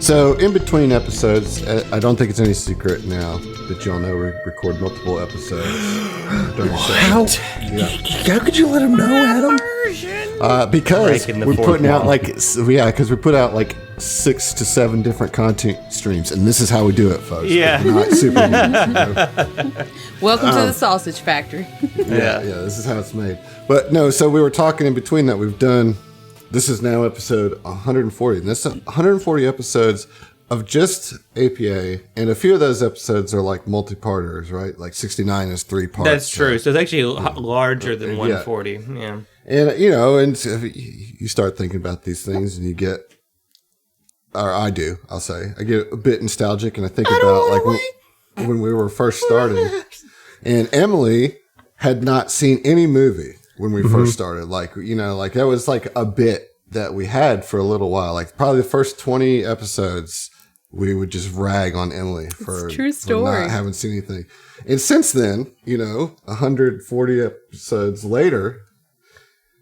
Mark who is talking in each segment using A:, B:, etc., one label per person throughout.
A: So in between episodes, I don't think it's any secret now that y'all know we record multiple episodes.
B: How could you let him know, Adam?
A: Because we're putting out because we put out like 6 to 7 different content streams, and this is how we do it, folks.
C: Yeah.
A: We're not superhuman,
D: Welcome to the sausage factory.
A: Yeah, this is how it's made. But no, so we were talking in between that we've done. This is now episode 140, and this is 140 episodes of just APA, and a few of those episodes are like multi-parters, right? Like 69 is 3 parts.
C: That's true. So it's actually larger than 140. Yeah.
A: And you know, and so you start thinking about these things, and you get, or I do, I'll say, I get a bit nostalgic, and I think about like when we were first starting, and Emily had not seen any movie when we first started. Like, you know, like that was like a bit that we had for a little while. Like probably the first 20 episodes, we would just rag on Emily for not having seen anything. And since then, you know, 140 episodes later,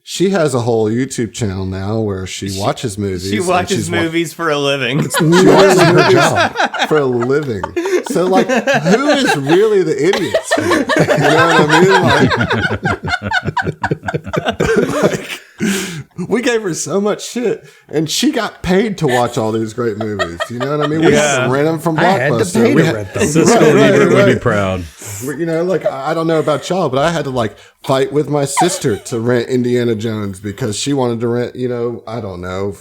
A: she has a whole YouTube channel now where she watches movies.
C: She watches movies for a living.
A: She watches movies for a living. So, like, who is really the idiots here? You know what I mean? Like, we gave her so much shit, and she got paid to watch all these great movies. You know what I mean? We had to rent them from Blockbuster.
B: I had to pay to rent them.
E: Cisco would be proud.
A: You know, like, I don't know about y'all, but I had to, like, fight with my sister to rent Indiana Jones because she wanted to rent, you know, I don't know.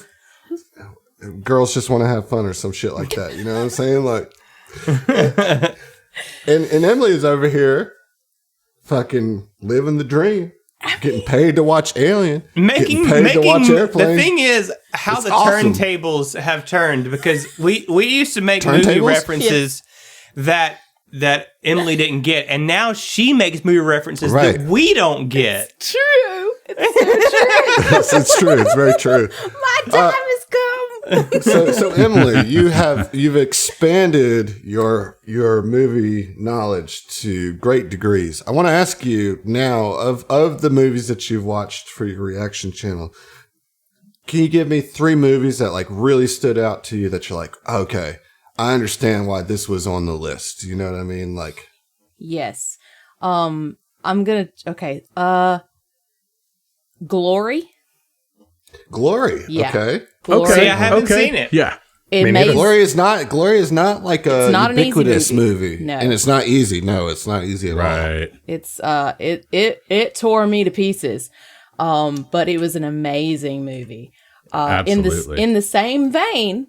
A: Girls just want to have fun or some shit like that. You know what I'm saying? Like, and Emily is over here fucking living the dream. Getting paid to watch Alien. Making to watch Airplane.
C: The thing is how the turntables have turned, because we used to make movie references that Emily didn't get, and now she makes movie references that we don't get.
D: It's true. It's so true.
A: It's true. It's very true.
D: My time has come.
A: So Emily, you've expanded your movie knowledge to great degrees. I want to ask you now, of the movies that you've watched for your reaction channel, can you give me 3 movies that like really stood out to you that you're like, okay, I understand why this was on the list. You know what I mean? Like,
D: yes. I'm gonna Glory.
A: Yeah. Okay.
D: Glory.
C: See, I haven't seen it.
E: Yeah.
A: Glory is not like a ubiquitous movie.
D: No.
A: And it's not easy. No, it's not easy at all.
D: It's it tore me to pieces. But it was an amazing movie.
E: Absolutely.
D: In the same vein,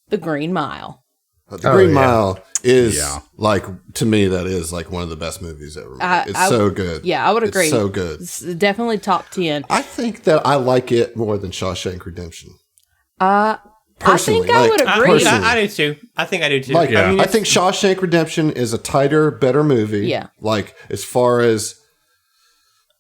D: The Green Mile.
A: The Green Mile is like, to me, that is like one of the best movies ever made. It's so good.
D: Yeah, I would agree.
A: It's so good.
D: It's definitely top 10.
A: I think that I like it more than Shawshank Redemption.
D: Personally, I would agree.
C: I do too. I think I do too.
A: Like, I think Shawshank Redemption is a tighter, better movie.
D: Yeah.
A: Like, as far as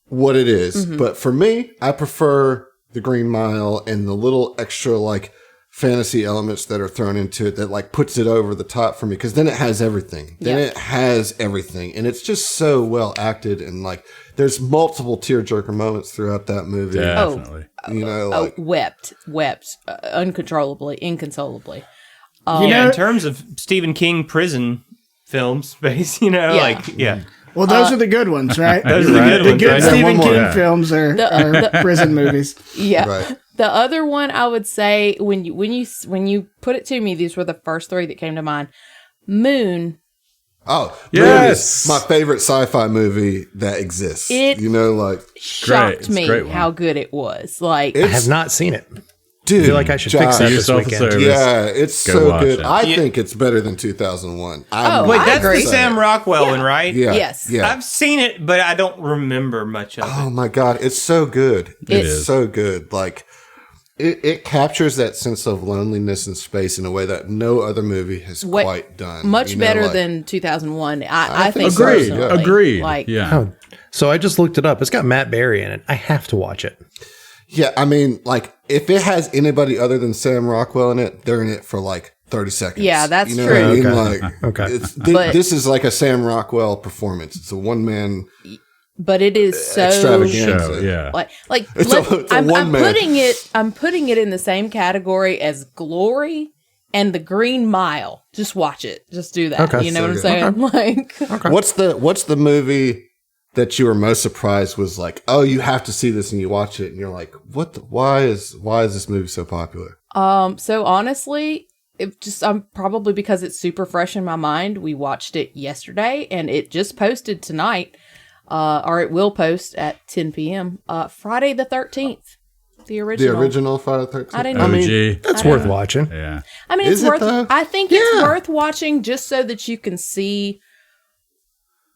A: what it is. But for me, I prefer The Green Mile and the little extra, like, fantasy elements that are thrown into it that like puts it over the top for me, because then it has everything. And it's just so well acted, and like there's multiple tearjerker moments throughout that movie.
E: Definitely.
A: You know,
D: wept uncontrollably, inconsolably.
C: In terms of Stephen King prison film space, you know,
F: Well, those are the good ones, right?
C: Those are the good ones.
F: The good
C: right?
F: Stephen King films are prison movies.
D: Yeah.
A: Right.
D: The other one I would say, when you put it to me, these were the first 3 that came to mind. Moon.
A: Oh,
E: yes.
A: My favorite sci-fi movie that exists.
D: It shocked me how good it was. Like,
B: I have not seen it.
A: Dude,
B: I feel like I should fix that this weekend.
A: Yeah, it's so good.
E: It.
A: I think it's better than 2001.
C: Wait, that's
D: agree.
C: the Sam Rockwell one, right?
A: Yeah.
D: Yes.
A: Yeah.
C: I've seen it, but I don't remember much of it.
A: Oh my God, it's so good. It's so good. Like, it captures that sense of loneliness in space in a way that no other movie has quite done.
D: Much better than 2001. I think
E: agreed.
D: So.
E: Agreed.
D: Like,
B: So I just looked it up. It's got Matt Berry in it. I have to watch it.
A: Yeah, I mean, like, if it has anybody other than Sam Rockwell in it, they're in it for like 30 seconds.
D: Yeah, that's
A: true.
D: what I
A: mean?
B: Okay.
A: This is like a Sam Rockwell performance. It's a one-man.
D: But it is so
A: extravaganza.
E: Yeah.
D: I'm putting it in the same category as Glory and The Green Mile. Just watch it. Just do that.
B: Okay.
D: You know
A: So
D: what I'm
A: good.
D: saying? Like,
A: What's the movie that you were most surprised was like, oh, you have to see this, and you watch it and you're like, why is this movie so popular?
D: so honestly, probably because it's super fresh in my mind. We watched it yesterday and it just posted tonight, or it will post at 10 p.m. Friday the 13th. The original
A: Friday the 13th.
D: I didn't
E: OG.
D: know.
B: It's worth watching.
E: Yeah.
D: I mean,
A: Is
D: it's
A: it
D: worth.
A: though?
D: I think it's worth watching just so that you can see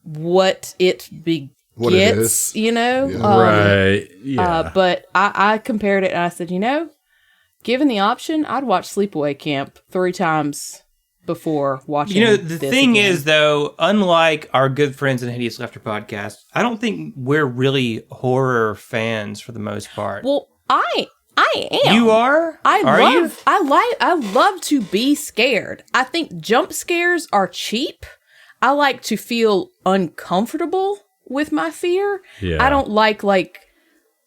D: what it begets.
A: What it is.
D: You know,
E: Right. Yeah.
D: but I compared it and I said, given the option, I'd watch Sleepaway Camp 3 times before watching.
C: The
D: this
C: thing
D: again.
C: is, though, unlike our good friends in the Hideous Laughter podcast, I don't think we're really horror fans for the most part.
D: Well, I am.
C: You are?
D: I love to be scared. I think jump scares are cheap. I like to feel uncomfortable with my fear.
E: Yeah.
D: I don't like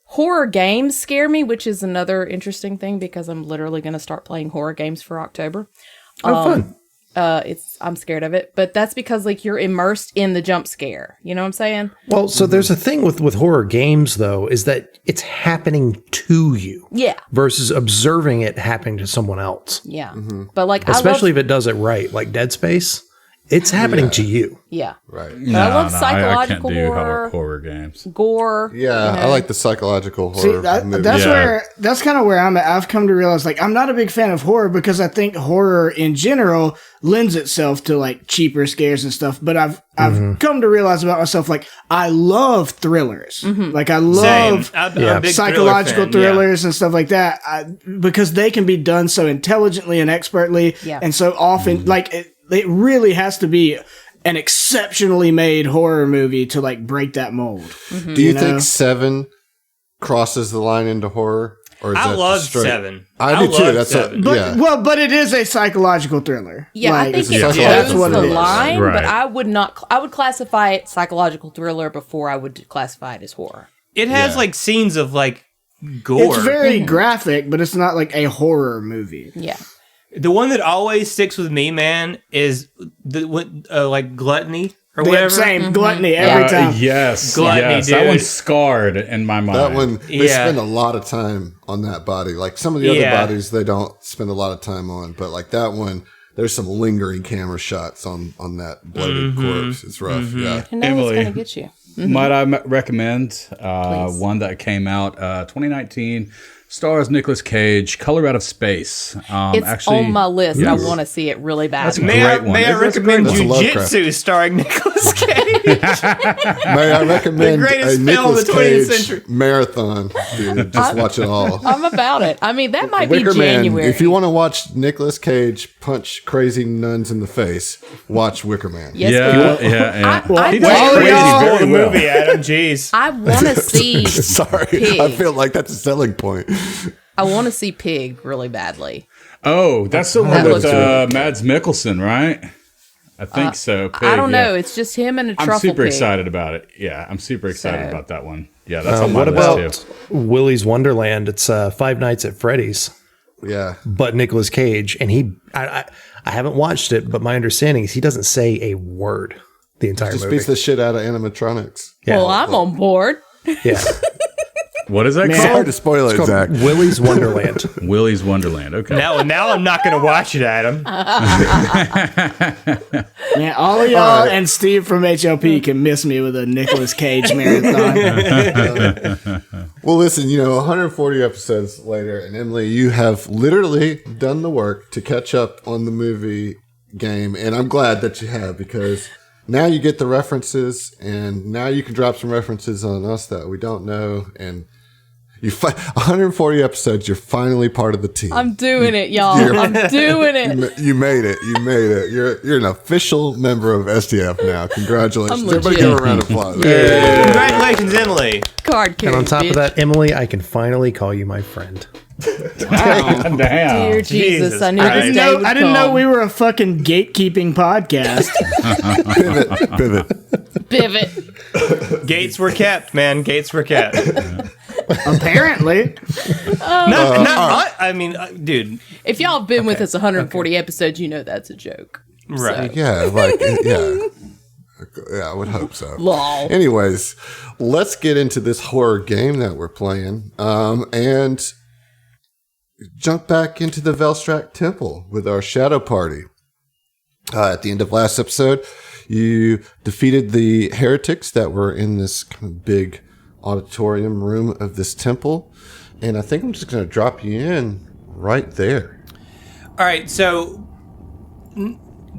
D: horror games scare me, which is another interesting thing because I'm literally going to start playing horror games for October.
B: Fun.
D: I'm scared of it, but that's because you're immersed in the jump scare. You know what I'm saying?
B: Well, so there's a thing with horror games, though, is that it's happening to you.
D: Yeah.
B: Versus observing it happening to someone else.
D: Yeah. But
B: Especially if it does it right, like Dead Space. It's happening to you.
D: yeah.
A: Right.
D: But I love
E: I
D: psychological
E: can't do
D: horror,
E: horror games.
D: gore.
A: Yeah, I like the psychological
F: See,
A: horror movies.
F: that's kind of where I'm at. I've come to realize I'm not a big fan of horror because I think horror in general lends itself to cheaper scares and stuff. But I've come to realize about myself I love thrillers. I love
C: I'm a big
F: psychological
C: thriller fan,
F: thrillers and stuff like that because they can be done so intelligently and expertly, and so often it really has to be an exceptionally made horror movie to break that mold.
A: Do you think 7 crosses the line into horror? Or is
C: I
A: that
C: love
A: just straight?
C: 7.
A: I do too.
C: love
A: That's
C: 7.
F: But it is a psychological thriller.
D: Yeah, I think it
A: that's
D: toes
A: what
D: the
A: it is.
D: line,
E: Right.
D: but I would not. I would classify it psychological thriller before I would classify it as horror.
C: It has scenes of gore.
F: It's very graphic, but it's not a horror movie.
D: Yeah.
C: The one that always sticks with me, man, is the gluttony or whatever.
F: Same gluttony every time.
E: Yes.
C: Gluttony,
E: yes. That
C: dude.
E: one's scarred in my mind.
A: That one, they spend a lot of time on that body. Some of the other bodies, they don't spend a lot of time on. But that one, there's some lingering camera shots on that bloated corpse. It's rough. Yeah.
D: And now it's going to get you.
E: Might I recommend one that came out 2019? Stars Nicolas Cage, Color Out of Space.
D: It's on my list.
E: Yes.
D: I want to see it really bad.
E: That's
C: May I
E: Great one.
C: recommend
A: That's a
C: Jiu-Jitsu starring Nicolas Cage?
A: May I recommend
C: The greatest
A: a
C: film
A: Nicolas
C: of the 20th
A: Cage
C: century.
A: marathon? Dude, just watch it all.
D: I'm about it. I mean, that might
A: Wicker
D: be
A: Man.
D: January.
A: If you want to watch Nicolas Cage punch crazy nuns in the face, watch Wicker Man.
D: Yes,
E: Yeah,
D: please.
E: yeah.
D: I
E: He
D: know-
E: does
F: All
E: crazy
F: y'all-
E: very
C: The
E: well.
C: movie, Adam. Jeez.
D: I want to see
A: Sorry,
D: Pig.
A: I feel like that's a selling point.
D: I want to see Pig really badly.
E: Oh, that's the one
D: That
E: with
D: looks really
E: Mads Mikkelsen, right? I think so. Pig,
D: I don't
E: yeah.
D: know. It's just him and a
E: I'm
D: truffle
E: super
D: pig.
E: excited about it. Yeah, I'm super excited
D: So-
E: about that one. Yeah, that's on my
B: What
E: list
B: about
E: too.
B: Willy's Wonderland? It's Five Nights at Freddy's,
A: Yeah.
B: but Nicolas Cage, and I haven't watched it, but my understanding is he doesn't say a word the entire
A: Just
B: movie.
A: beats the shit out of animatronics.
B: Yeah.
D: Well, I'm on board.
B: Yeah,
E: What is that
A: Sorry
E: called?
A: to spoil it, Zach.
B: Willy's Wonderland.
E: Willy's Wonderland. Okay.
C: Now I'm not going to watch it, Adam.
F: Man, all of y'all and Steve from HLP can miss me with a Nicolas Cage marathon.
A: Well, listen, 140 episodes later, and Emily, you have literally done the work to catch up on the movie game, and I'm glad that you have because now you get the references, and now you can drop some references on us that we don't know, and 140 episodes, you're finally part of the team.
D: I'm doing it, y'all. I'm doing it.
A: You made it. You made it. You're an official member of STF now. Congratulations.
D: I'm
A: Everybody
D: legit.
A: give a round of applause.
C: Congratulations, Emily.
D: Card carry,
B: And on top
D: bitch.
B: of that, Emily, I can finally call you my friend.
E: Damn.
D: Dear Jesus,
C: Jesus
D: I knew
C: Christ.
D: this day would
F: I didn't know
D: come.
F: we were a fucking gatekeeping podcast.
A: Pivot.
D: Pivot.
C: Gates were kept, man. Gates were kept.
F: Apparently.
C: I mean, dude.
D: If y'all have been with us 140 episodes, you know that's a joke.
C: Right.
D: So.
A: Yeah, like, yeah. Yeah, I would hope so.
D: Lol.
A: Anyways, let's get into this horror game that we're playing and jump back into the Velstrak Temple with our shadow party. At the end of last episode, you defeated the heretics that were in this kind of big auditorium room of this temple. And I think I'm just going to drop you in right there.
C: All right, so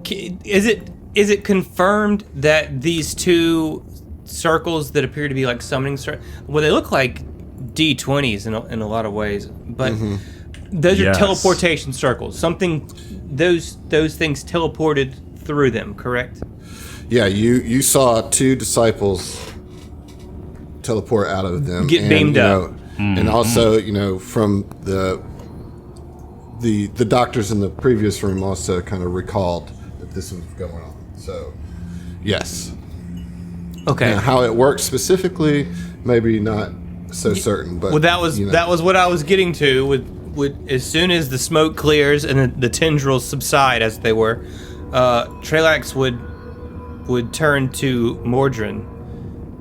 C: is it confirmed that these two circles that appear to be like summoning well, they look like D20s in a lot of ways, but those are teleportation circles. Something those things teleported through them, correct?
A: Yeah, you saw two disciples teleport out of them,
C: get beamed up,
A: and also from the doctors in the previous room also kind of recalled that this was going on. So, yes.
C: Okay.
A: Now, how it works specifically, maybe not so certain, but
C: that was what I was getting to. With as soon as the smoke clears and the tendrils subside, as they were, Trelax would turn to Mordrin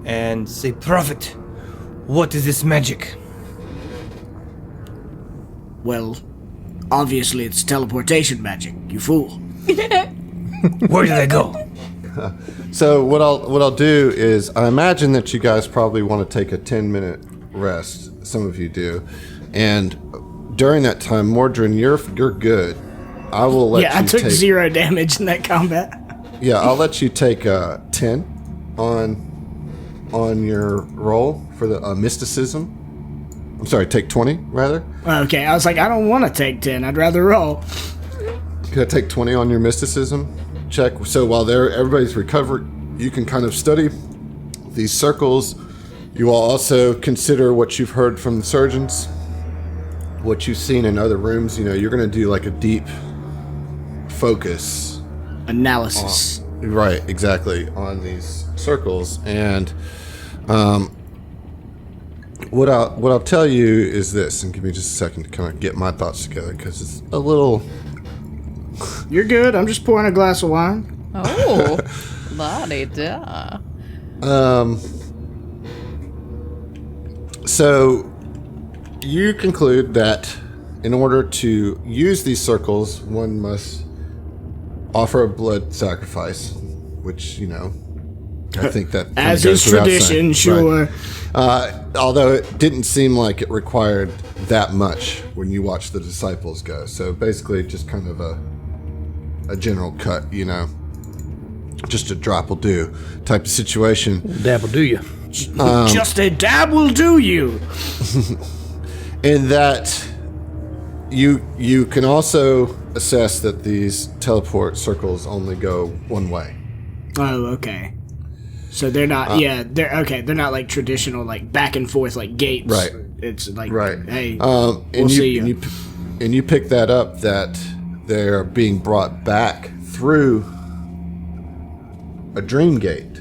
C: and say, "Prophet, what is this magic?"
F: Well, obviously it's teleportation magic, you fool.
C: Where do they go?
A: So what I'll do is, I imagine that you guys probably want to take a 10-minute rest. Some of you do, and during that time, Mordrin, you're good. I will let you
F: I took 0 damage in that combat.
A: Yeah, I'll let you take 10 on your roll for the mysticism. I'm sorry, take 20 rather.
F: Okay, I was like, I don't want to take 10. I'd rather roll.
A: Can I take 20 on your mysticism check? So while everybody's recovered, you can kind of study these circles. You will also consider what you've heard from the surgeons, what you've seen in other rooms. You're going to do like a deep focus
F: analysis.
A: Right, exactly, on these circles. And what I'll tell you is this, and give me just a second to kind of get my thoughts together, because it's a little...
F: You're good. I'm just pouring a glass of wine.
D: Oh, la-di-da.
A: So you conclude that in order to use these circles, one must offer a blood sacrifice, which, I think that
F: as is tradition, sure.
A: Right. Although it didn't seem like it required that much when you watch the disciples go. So basically just kind of a general cut, just a drop will do type of situation.
B: Dab will do you.
F: Just a dab will do you.
A: In that you can also assess that these teleport circles only go one way.
F: Oh, okay. So they're not. They're okay. They're not like traditional, like back and forth, like gates.
A: Right.
F: It's like,
A: right.
F: Hey,
A: we'll see you. And you pick that up, that they're being brought back through a dream gate,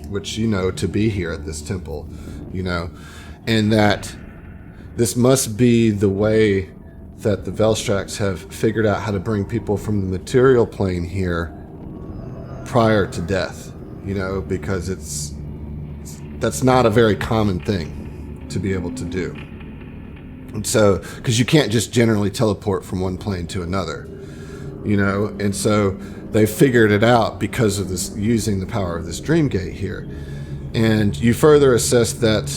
A: which to be here at this temple, and that this must be the way that the Velstraks have figured out how to bring people from the material plane here prior to death, because that's not a very common thing to be able to do. And so, because you can't just generally teleport from one plane to another, and so they figured it out because of this, using the power of this dream gate here. And you further assess that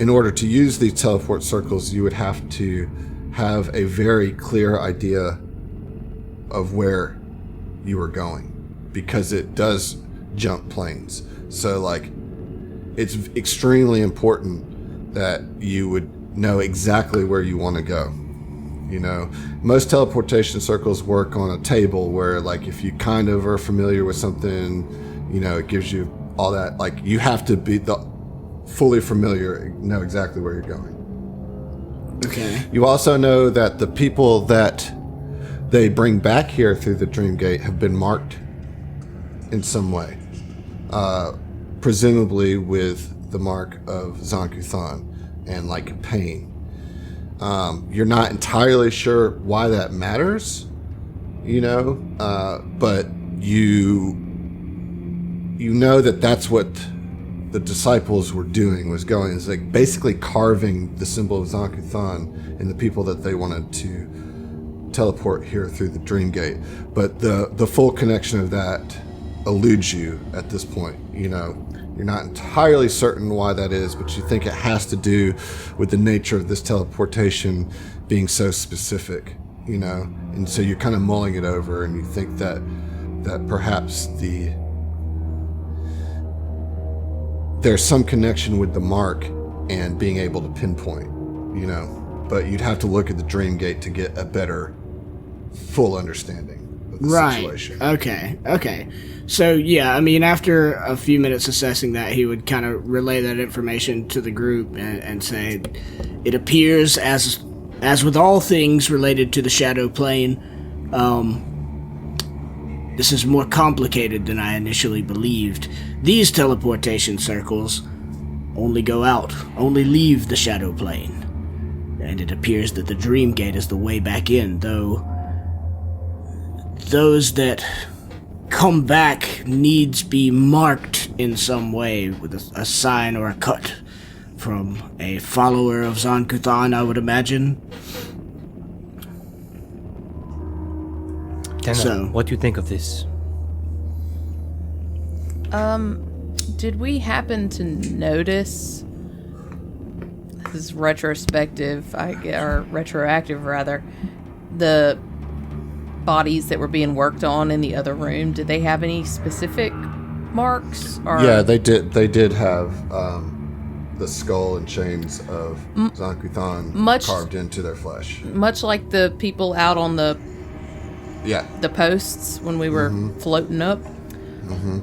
A: in order to use these teleport circles, you would have to have a very clear idea of where you were going, because it does jump planes. So it's extremely important that you would know exactly where you want to go. Most teleportation circles work on a table where, if you kind of are familiar with something, it gives you all that. You have to be fully familiar, know exactly where you're going.
F: Okay.
A: You also know that the people that they bring back here through the Dream Gate have been marked in some way, presumably with the mark of Zankuthan, and like pain. You're not entirely sure why that matters, but you know that that's what the disciples were doing, was going, is like basically carving the symbol of Zon-Kuthon and the people that they wanted to teleport here through the Dream Gate. But the full connection of that eludes you at this point. You're not entirely certain why that is, but you think it has to do with the nature of this teleportation being so specific, and so you're kind of mulling it over, and you think that perhaps there's some connection with the mark and being able to pinpoint, but you'd have to look at the Dream Gate to get a better full understanding of the situation.
F: Okay. So, yeah, I mean, after a few minutes assessing that, he would kind of relay that information to the group and say, it appears, as with all things related to the Shadow Plane, this is more complicated than I initially believed. These teleportation circles only leave the Shadow Plane. And it appears that the Dream Gate is the way back in, though those that come back needs be marked in some way with a sign or a cut from a follower of Zon-Kuthon, I would imagine.
C: So, what do you think of this?
D: Did we happen to notice, this is retrospective, or retroactive rather, the bodies that were being worked on in the other room? Did they have any specific marks? Or?
A: Yeah, they did have the skull and chains of Zon-Kuthon carved into their flesh.
D: Much like the people out on the posts when we were floating up.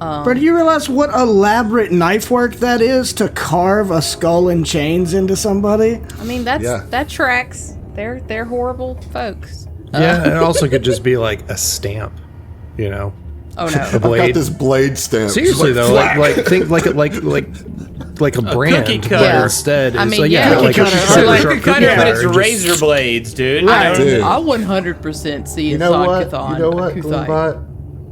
F: But do you realize what elaborate knife work that is to carve a skull and chains into somebody?
D: I mean, that tracks. They're horrible folks.
B: Yeah, it also could just be like a stamp,
D: Oh no!
A: I've got this blade stamp.
B: Seriously though, think like a brand,
C: cookie cutter.
B: but instead
D: I
B: it's
D: mean,
B: like
D: cookie
B: cutter.
C: Like a cutter, but it's
B: just-
C: razor blades, dude.
F: Right.
A: Dude.
D: I 100% see
A: You
D: a
A: know what?
D: Zon-Kuthon.
A: You know what,
D: Kuthite.
A: Glenbot?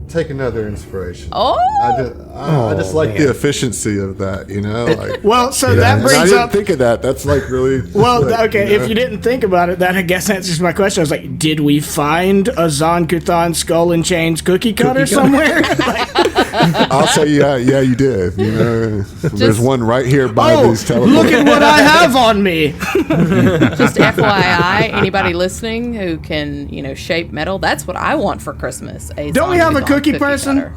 A: Take another inspiration.
D: Oh!
A: I just like
B: man.
A: the efficiency of that, Like,
F: Well, so
A: and
F: that
A: I
F: brings
A: didn't
F: up...
A: think of that. That's like really
F: Well,
A: slick,
F: okay, if you didn't think about it, that I guess answers my question. I was like, did we find a Zon-Kuthon skull and chains cookie cutter somewhere?
A: I'll say, yeah, you did. There's one right here by these teleports.
F: Look at what I have on me.
D: Just FYI, anybody listening who can, shape metal, that's what I want for Christmas.
F: Don't we have a
D: Zon-Kuthon
F: cookie person?
D: cutter.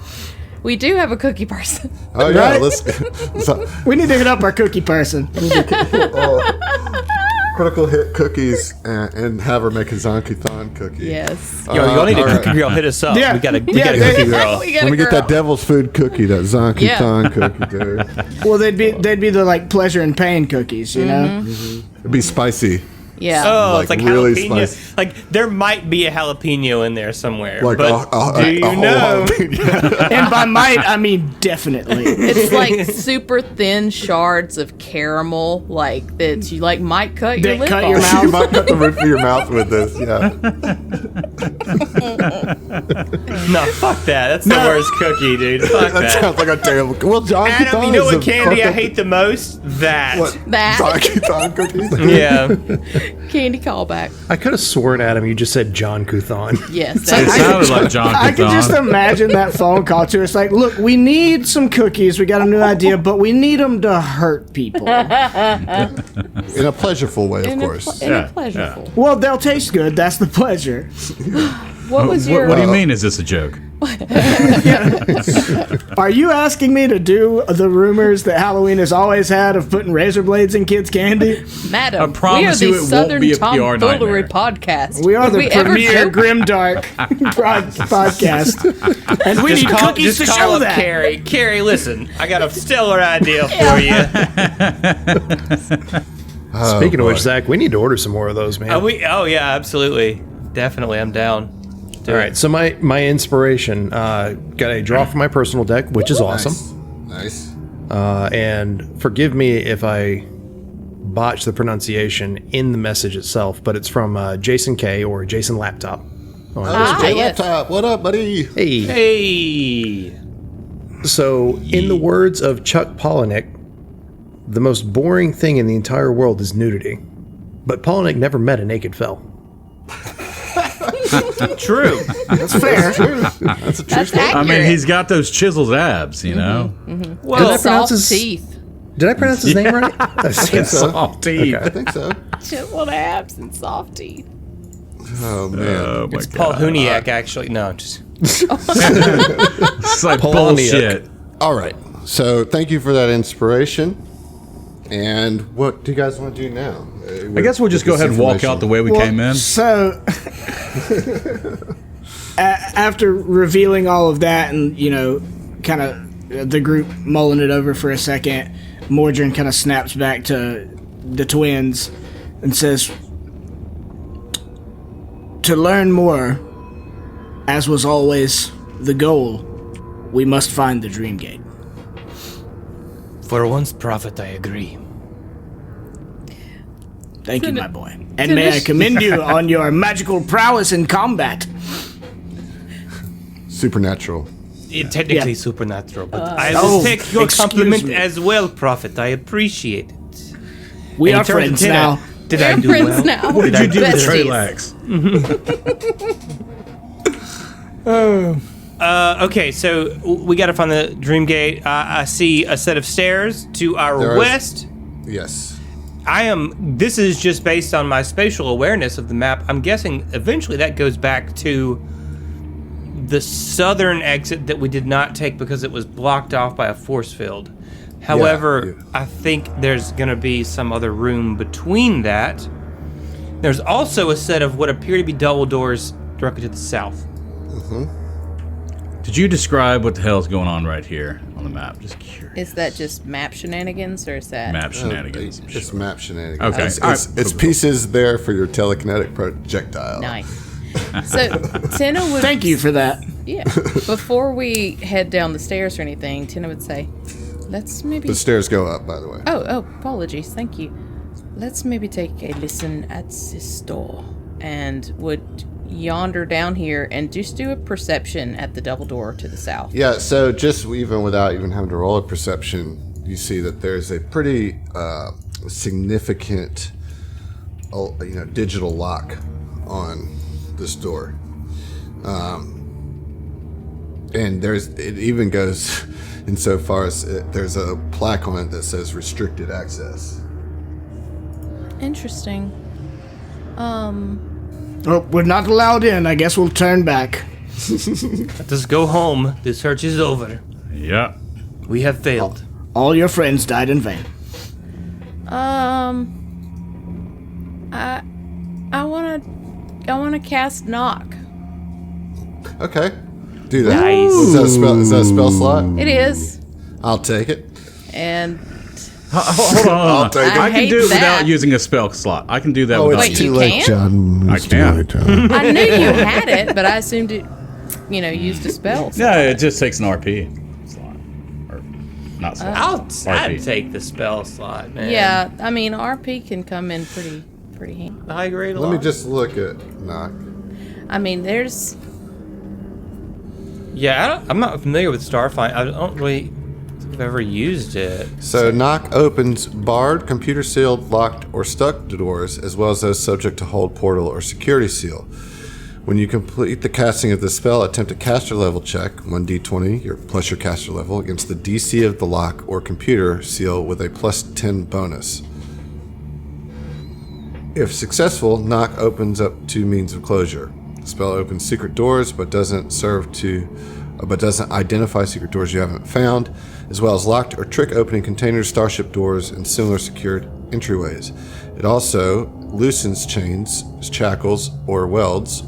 D: We do have a cookie person.
A: Oh yeah,
F: Right?
A: so,
F: We need to hit up our cookie person.
A: critical hit cookies and have her make a Zon-Kuthon cookie.
D: Yes.
C: Yo, y'all need a
A: all
C: cookie
A: right.
C: girl. Hit us up.
F: Yeah.
C: We got a
F: Yeah,
C: cookie girl.
D: We got
A: Let
D: a
A: me get
D: girl.
A: that devil's food cookie, that Zon-Kuthon cookie, dude.
F: Well, they'd be the pleasure and pain cookies, you know.
A: It'd be spicy.
D: Yeah.
C: Oh,
A: Like,
C: it's like
A: really
C: jalapeno.
A: spicy.
C: Like there might be a jalapeno in there somewhere.
A: Like
C: but
A: a
C: do you
A: whole
C: know?
A: jalapeno.
F: And by might, I mean definitely.
D: It's like super thin shards of caramel, like that you might cut your
F: That
D: lip
F: cut
D: off.
F: your mouth.
A: You might cut the roof of your mouth with this, yeah.
C: No, fuck that. That's the worst cookie, dude. Fuck
A: That
C: that.
A: sounds like a terrible. Well, Zon-Kuthon
C: Adam, you know
A: is
C: what
A: a
C: candy I
A: perfect-
C: hate the most? That.
A: What?
D: That.
A: Zon-Kuthon cookies?
C: Yeah.
D: Candy callback.
B: I could have sworn, Adam, you just said John Kuthon.
D: Yes.
E: It
D: That,
E: sounded like John
F: I can just
E: Kuthon.
F: imagine that phone call to us like, look, we need some cookies. We got a new idea, but we need them to hurt people.
A: In a pleasureful way, of course.
D: in a pleasureful.
F: Well, they'll taste good. That's the pleasure.
D: What was your?
E: What do you mean? Is this a joke?
F: Are you asking me to do the rumors that Halloween has always had of putting razor blades in kids' candy?
D: Madam,
E: I promise
D: we are
E: you
D: the
E: it won't
D: Southern
E: be a PR
D: Tomfoolery
E: nightmare.
D: podcast.
F: We are
D: Did
F: the
D: ever
F: premier
D: joke?
F: grimdark podcast, and we need cookies to
C: just
F: show
C: call up
F: that.
C: Carrie. Carrie, listen, I got a stellar idea for you.
B: Speaking of
A: boy.
B: which, Zach, we need to order some more of those, man.
C: Oh yeah, absolutely, definitely, I'm down.
B: All right, so my inspiration, got a draw from my personal deck, which is awesome.
A: Nice.
B: And forgive me if I botch the pronunciation in the message itself, but it's from Jason K or Jason Laptop.
A: Yes. Laptop. What up, buddy?
C: Hey.
B: So, in the words of Chuck Palahniuk, the most boring thing in the entire world is nudity. But Palahniuk never met a naked fell.
C: True.
F: That's fair.
A: That's a true statement.
E: I mean, he's got those chiseled abs, you know?
C: Well,
D: soft teeth.
B: Did I pronounce his name right? I think
E: Soft teeth.
A: I think so.
D: Chiseled abs and soft teeth.
A: Oh, man.
C: it's Paul Huniak, actually. No, just...
E: It's like
B: Palahniuk.
E: bullshit.
A: All right. So thank you for that inspiration. And what do you guys want to do now?
E: I guess we'll just go ahead and walk out the way we came in.
F: So, after revealing all of that and, kind of the group mulling it over for a second, Mordrin kind of snaps back to the twins and says, "To learn more, as was always the goal, we must find the Dream Gate."
C: For once, Prophet, I agree.
F: Thank you, my boy. And may I commend you on your magical prowess in combat.
A: Supernatural.
C: Technically supernatural, but I will take your compliment as well, Prophet. I appreciate it.
F: We
C: And
F: are
C: in terms of
F: friends
C: Tina,
F: now.
C: Did I do
D: friends
C: well?
D: now.
E: What did you do with
D: Besties.
E: Treylax?
C: Okay, so we got to find the Dream Gate. I see a set of stairs to our
A: There is-
C: west.
A: Yes.
C: This is just based on my spatial awareness of the map. I'm guessing eventually that goes back to the southern exit that we did not take because it was blocked off by a force field. However,
A: Yeah.
C: I think there's going to be some other room between that. There's also a set of what appear to be double doors directly to the south.
E: Did you describe what the hell is going on right here on the map? Just curious.
D: Is that just map shenanigans, or is that
E: Map shenanigans. I'm
A: It's
E: sure.
A: map shenanigans.
E: Okay.
A: It's pieces there for your telekinetic projectile.
D: nice? So Tina would
F: Thank you for that.
D: Yeah. Before we head down the stairs or anything, Tina would say, "Let's maybe."
A: The stairs go up, by the way.
D: Oh, apologies. Thank you. Let's maybe take a listen at this door, and would yonder down here and just do a perception at the double door to the south.
A: Yeah, so just even without even having to roll a perception, you see that there's a pretty significant, digital lock on this door. And it even goes insofar as there's a plaque on it that says restricted access.
D: Interesting.
F: Oh, we're not allowed in. I guess we'll turn back.
C: Let us go home. The search is over.
E: Yeah.
C: We have failed.
F: All your friends died in vain.
D: I wanna cast knock.
A: Okay, do that.
C: Nice.
A: Is that a spell slot?
D: It is,
A: I'll take it.
D: and
E: Hold on.
A: I'll take it.
D: I
E: I can
D: hate
E: do it
D: that.
E: without using a spell slot. I can do that
A: Oh,
E: without
A: it's
D: Wait,
A: too
D: you
A: late,
D: can?
A: John.
E: I
A: It's too
E: can.
A: late, John.
D: I knew you had it, but I assumed it, used a spell.
E: Yeah, it just takes an RP slot. Or not slot.
C: I'd
E: RP.
C: take the spell slot, man.
D: Yeah, I mean RP can come in pretty handy.
C: High grade.
A: Let me just look at knock.
D: I mean, there's
C: Yeah, I'm not familiar with Starfinder. I don't really think I've ever used it.
A: So knock opens barred, computer sealed, locked, or stuck doors, as well as those subject to hold, portal, or security seal. When you complete the casting of the spell, attempt a caster level check, 1d20 plus your caster level, against the DC of the lock or computer seal with a plus 10 bonus. If successful, knock opens up two means of closure. The spell opens secret doors, but doesn't identify secret doors you haven't found, as well as locked or trick opening containers, starship doors, and similar secured entryways. It also loosens chains, shackles, or welds,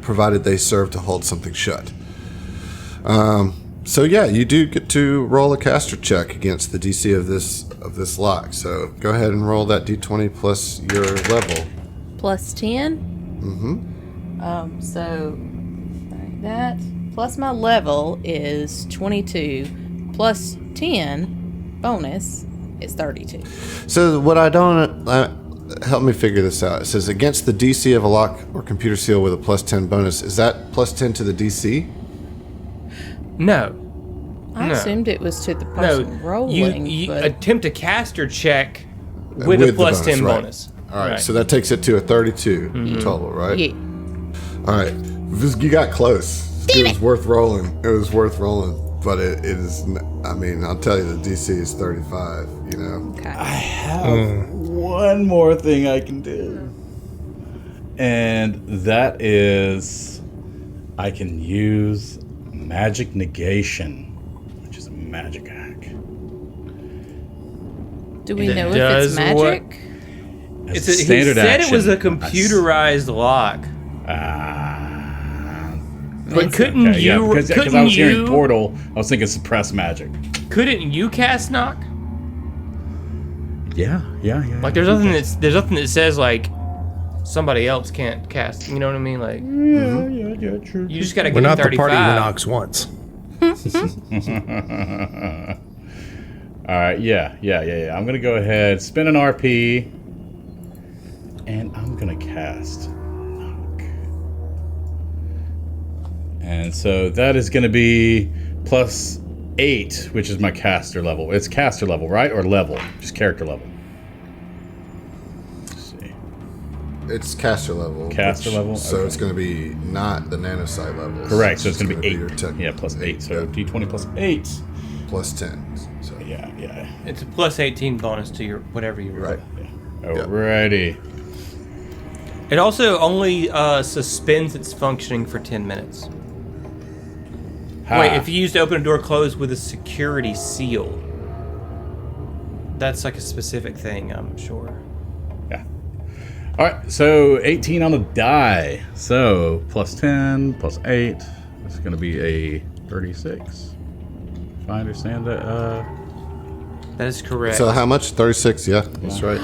A: provided they serve to hold something shut. So yeah, you do get to roll a caster check against the DC of this lock. So go ahead and roll that d20 plus your level.
D: plus 10. So like that plus my level is 22 plus 10 bonus It's 32.
A: So what I don't help me figure this out. It says against the DC of a lock or computer seal with a plus 10 bonus. Is that plus 10 to the DC?
C: No.
D: I assumed it was to the person rolling.
C: You
D: but
C: attempt a caster check with a plus 10
A: right.
C: bonus.
A: All right, so that takes it to a 32 total, right?
D: yeah.
A: All right, you got close. It was worth rolling. It was worth rolling, but it is. I mean, I'll tell you, the DC is 35. You know.
D: Okay.
E: I have one more thing I can do, and that is I can use magic negation, which is a magic hack.
D: Do we know if it's magic?
E: As
C: He
E: a standard
C: said
E: action,
C: it was a computerized lock. But couldn't you?
E: Because I was hearing portal, I was thinking suppress magic.
C: Couldn't you cast knock?
E: Yeah.
C: Like there's nothing that says like somebody else can't cast. You know what I mean? Like
E: Yeah, true.
C: you just gotta
B: We're
C: get
B: not
C: 35.
B: the party who knocks once.
E: All right, yeah. I'm gonna go ahead, spin an RP, and I'm gonna cast knock. And so that is gonna be plus 8, which is my caster level. It's caster level, right? Or level? Just character level. Let's see.
A: It's caster level.
E: Caster level?
A: So
E: Okay.
A: it's going to be not the nanosite level.
E: Correct, so it's gonna be
A: your
E: 8.
A: tech-
E: Yeah, plus 8. So
A: yeah,
E: D20 plus 8.
A: plus 10. So.
E: Yeah.
C: It's a plus 18 bonus to your whatever you roll.
A: Right.
E: Alrighty.
C: It also only suspends its functioning for 10 minutes. Wait, if you used open a door closed with a security seal, that's like a specific thing, I'm sure.
E: Yeah. All right, so 18 on the die. So plus 10, plus 8. That's going to be a 36. If I understand that.
C: That is correct.
A: So how much? 36. Yeah, that's right.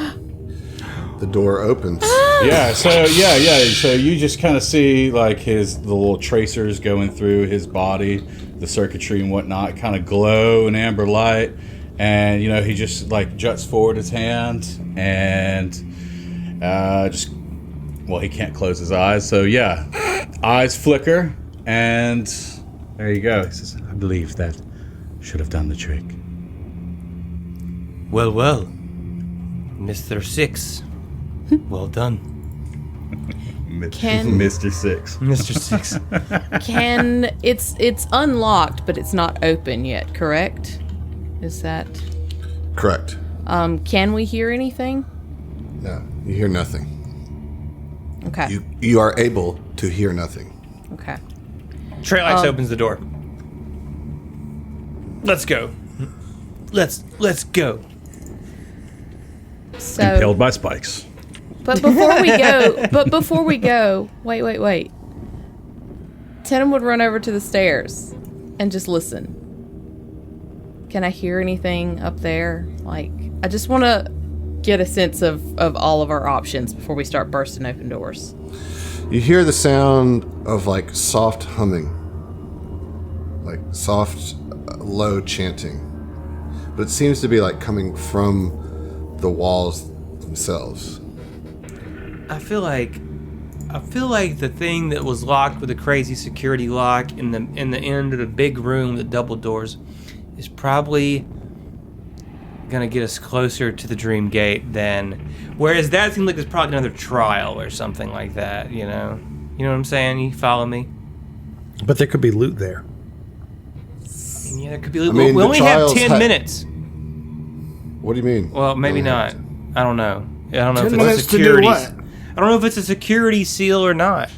A: The door opens.
E: Yeah. So So you just kind of see like the little tracers going through his body, the circuitry and whatnot, kind of glow in amber light, and he just like juts forward his hand and he can't close his eyes. So yeah, eyes flicker, and there you go. He says, "I believe that should have done the trick."
C: Well, Mr. 6. Well done.
E: Mr. 6.
C: Mr. 6.
D: It's unlocked, but it's not open yet, correct? Is that
A: Correct.
D: Can we hear anything?
A: No, you hear nothing.
D: Okay.
A: You are able to hear nothing.
D: Okay.
C: Treylax opens the door. Let's go. Let's go.
D: So
E: Impaled by spikes.
D: But before we go, wait. Tenem would run over to the stairs and just listen. Can I hear anything up there? Like, I just want to get a sense of all of our options before we start bursting open doors.
A: You hear the sound of like soft humming, like soft, low chanting, but it seems to be like coming from the walls themselves.
C: I feel like the thing that was locked with a crazy security lock in the end of the big room with the double doors is probably gonna get us closer to the dream gate than. Whereas that seems like there's probably another trial or something like that. You know what I'm saying? You follow me?
B: But there could be loot there.
C: Yeah, there could be.
A: I mean,
C: we
A: the
C: only have
A: trials
C: 10 minutes.
A: What do you mean?
C: Well, maybe not. I don't know. I don't know if
F: 10
C: it's a
F: minutes to do
C: security.
F: what?
C: I don't know if it's a security seal or not.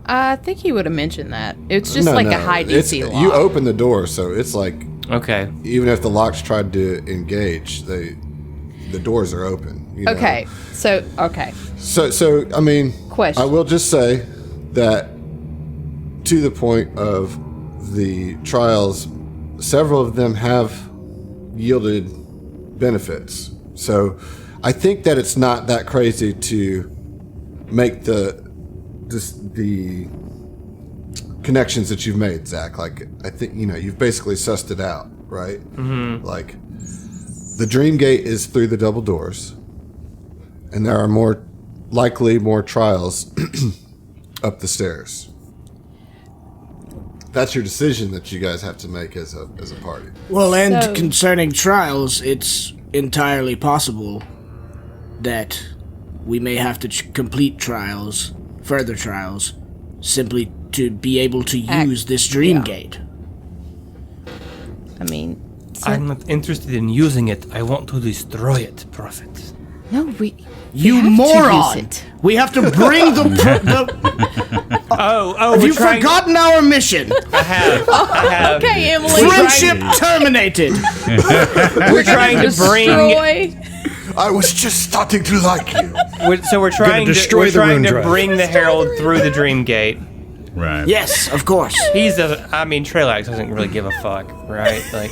D: I think he would have mentioned that. It's just like a high DC lock.
A: You open the door, so it's like
C: Okay.
A: even if the locks tried to engage, the doors are open. You know?
D: Okay. So
A: So I mean,
D: Question.
A: I will just say that to the point of the trials, several of them have yielded benefits. So I think that it's not that crazy to make the connections that you've made, Zach. Like, I think you've basically sussed it out, right? Mm-hmm. Like, The dream gate is through the double doors, and there are more trials up the stairs. That's your decision that you guys have to make as a party.
F: Well, and concerning trials, it's entirely possible that we may have to complete further trials, simply to be able to use this dream gate.
D: I mean...
C: I'm not interested in using it. I want to destroy it, Prophet.
D: No,
F: You moron! We have to bring the
C: Have
F: you forgotten our mission?
C: I have.
D: Okay, Emily.
F: Friendship terminated.
C: We're trying to bring.
A: I was just starting to like you.
C: We're trying to bring the Herald through the Dream Gate.
E: Right.
F: Yes, of course.
C: Trelax doesn't really give a fuck, right? Like,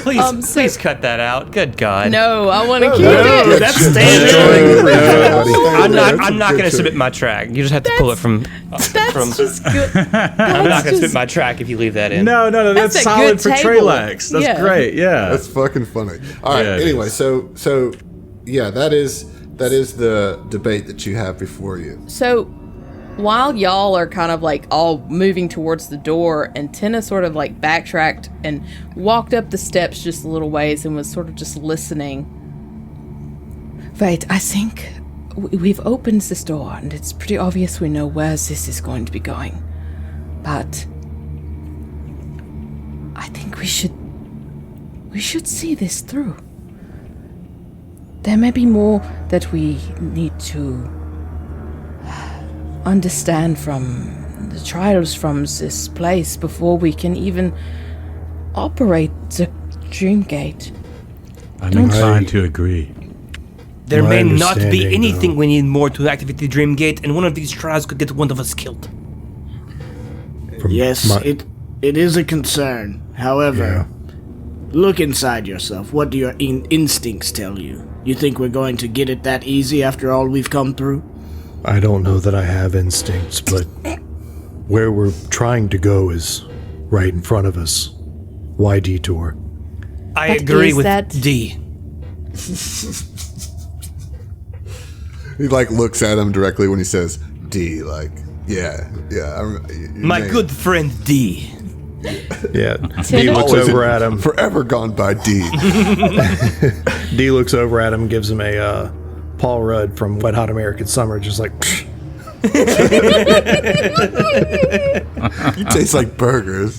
C: please cut that out. Good God.
D: No, I want to keep it.
F: That's standard.
C: I'm not going to submit my track. You just have to pull it from.
D: That's just good.
C: I'm not going to submit my track if you leave that in.
E: No, that's
D: a
E: solid
D: good
E: for
D: table.
E: Trelax. That's great. Yeah.
A: That's fucking funny. All right.
E: Yeah,
A: anyway, so yeah, that is the debate that you have before you.
D: So, while y'all are kind of like all moving towards the door, and Tina sort of like backtracked and walked up the steps just a little ways and was sort of just listening. Right, I think we've opened this door, and it's pretty obvious we know where this is going to be going. But I think we should see this through. There may be more that we need to understand from the trials from this place before we can even operate the Dream Gate.
E: I'm inclined to agree.
C: There may not be anything we need more to activate the Dream Gate, and one of these trials could get one of us killed.
F: Yes, it is a concern. However, look inside yourself. What do your instincts tell you? You think we're going to get it that easy after all we've come through?
B: I don't know that I have instincts, but where we're trying to go is right in front of us. Why detour?
C: I agree with D.
A: He like looks at him directly when he says D. Like, yeah.
C: My good friend D.
B: Yeah, D looks over at him.
A: Forever gone by D.
B: D looks over at him, gives him a Paul Rudd from Wet Hot American Summer, just like.
A: You taste like burgers.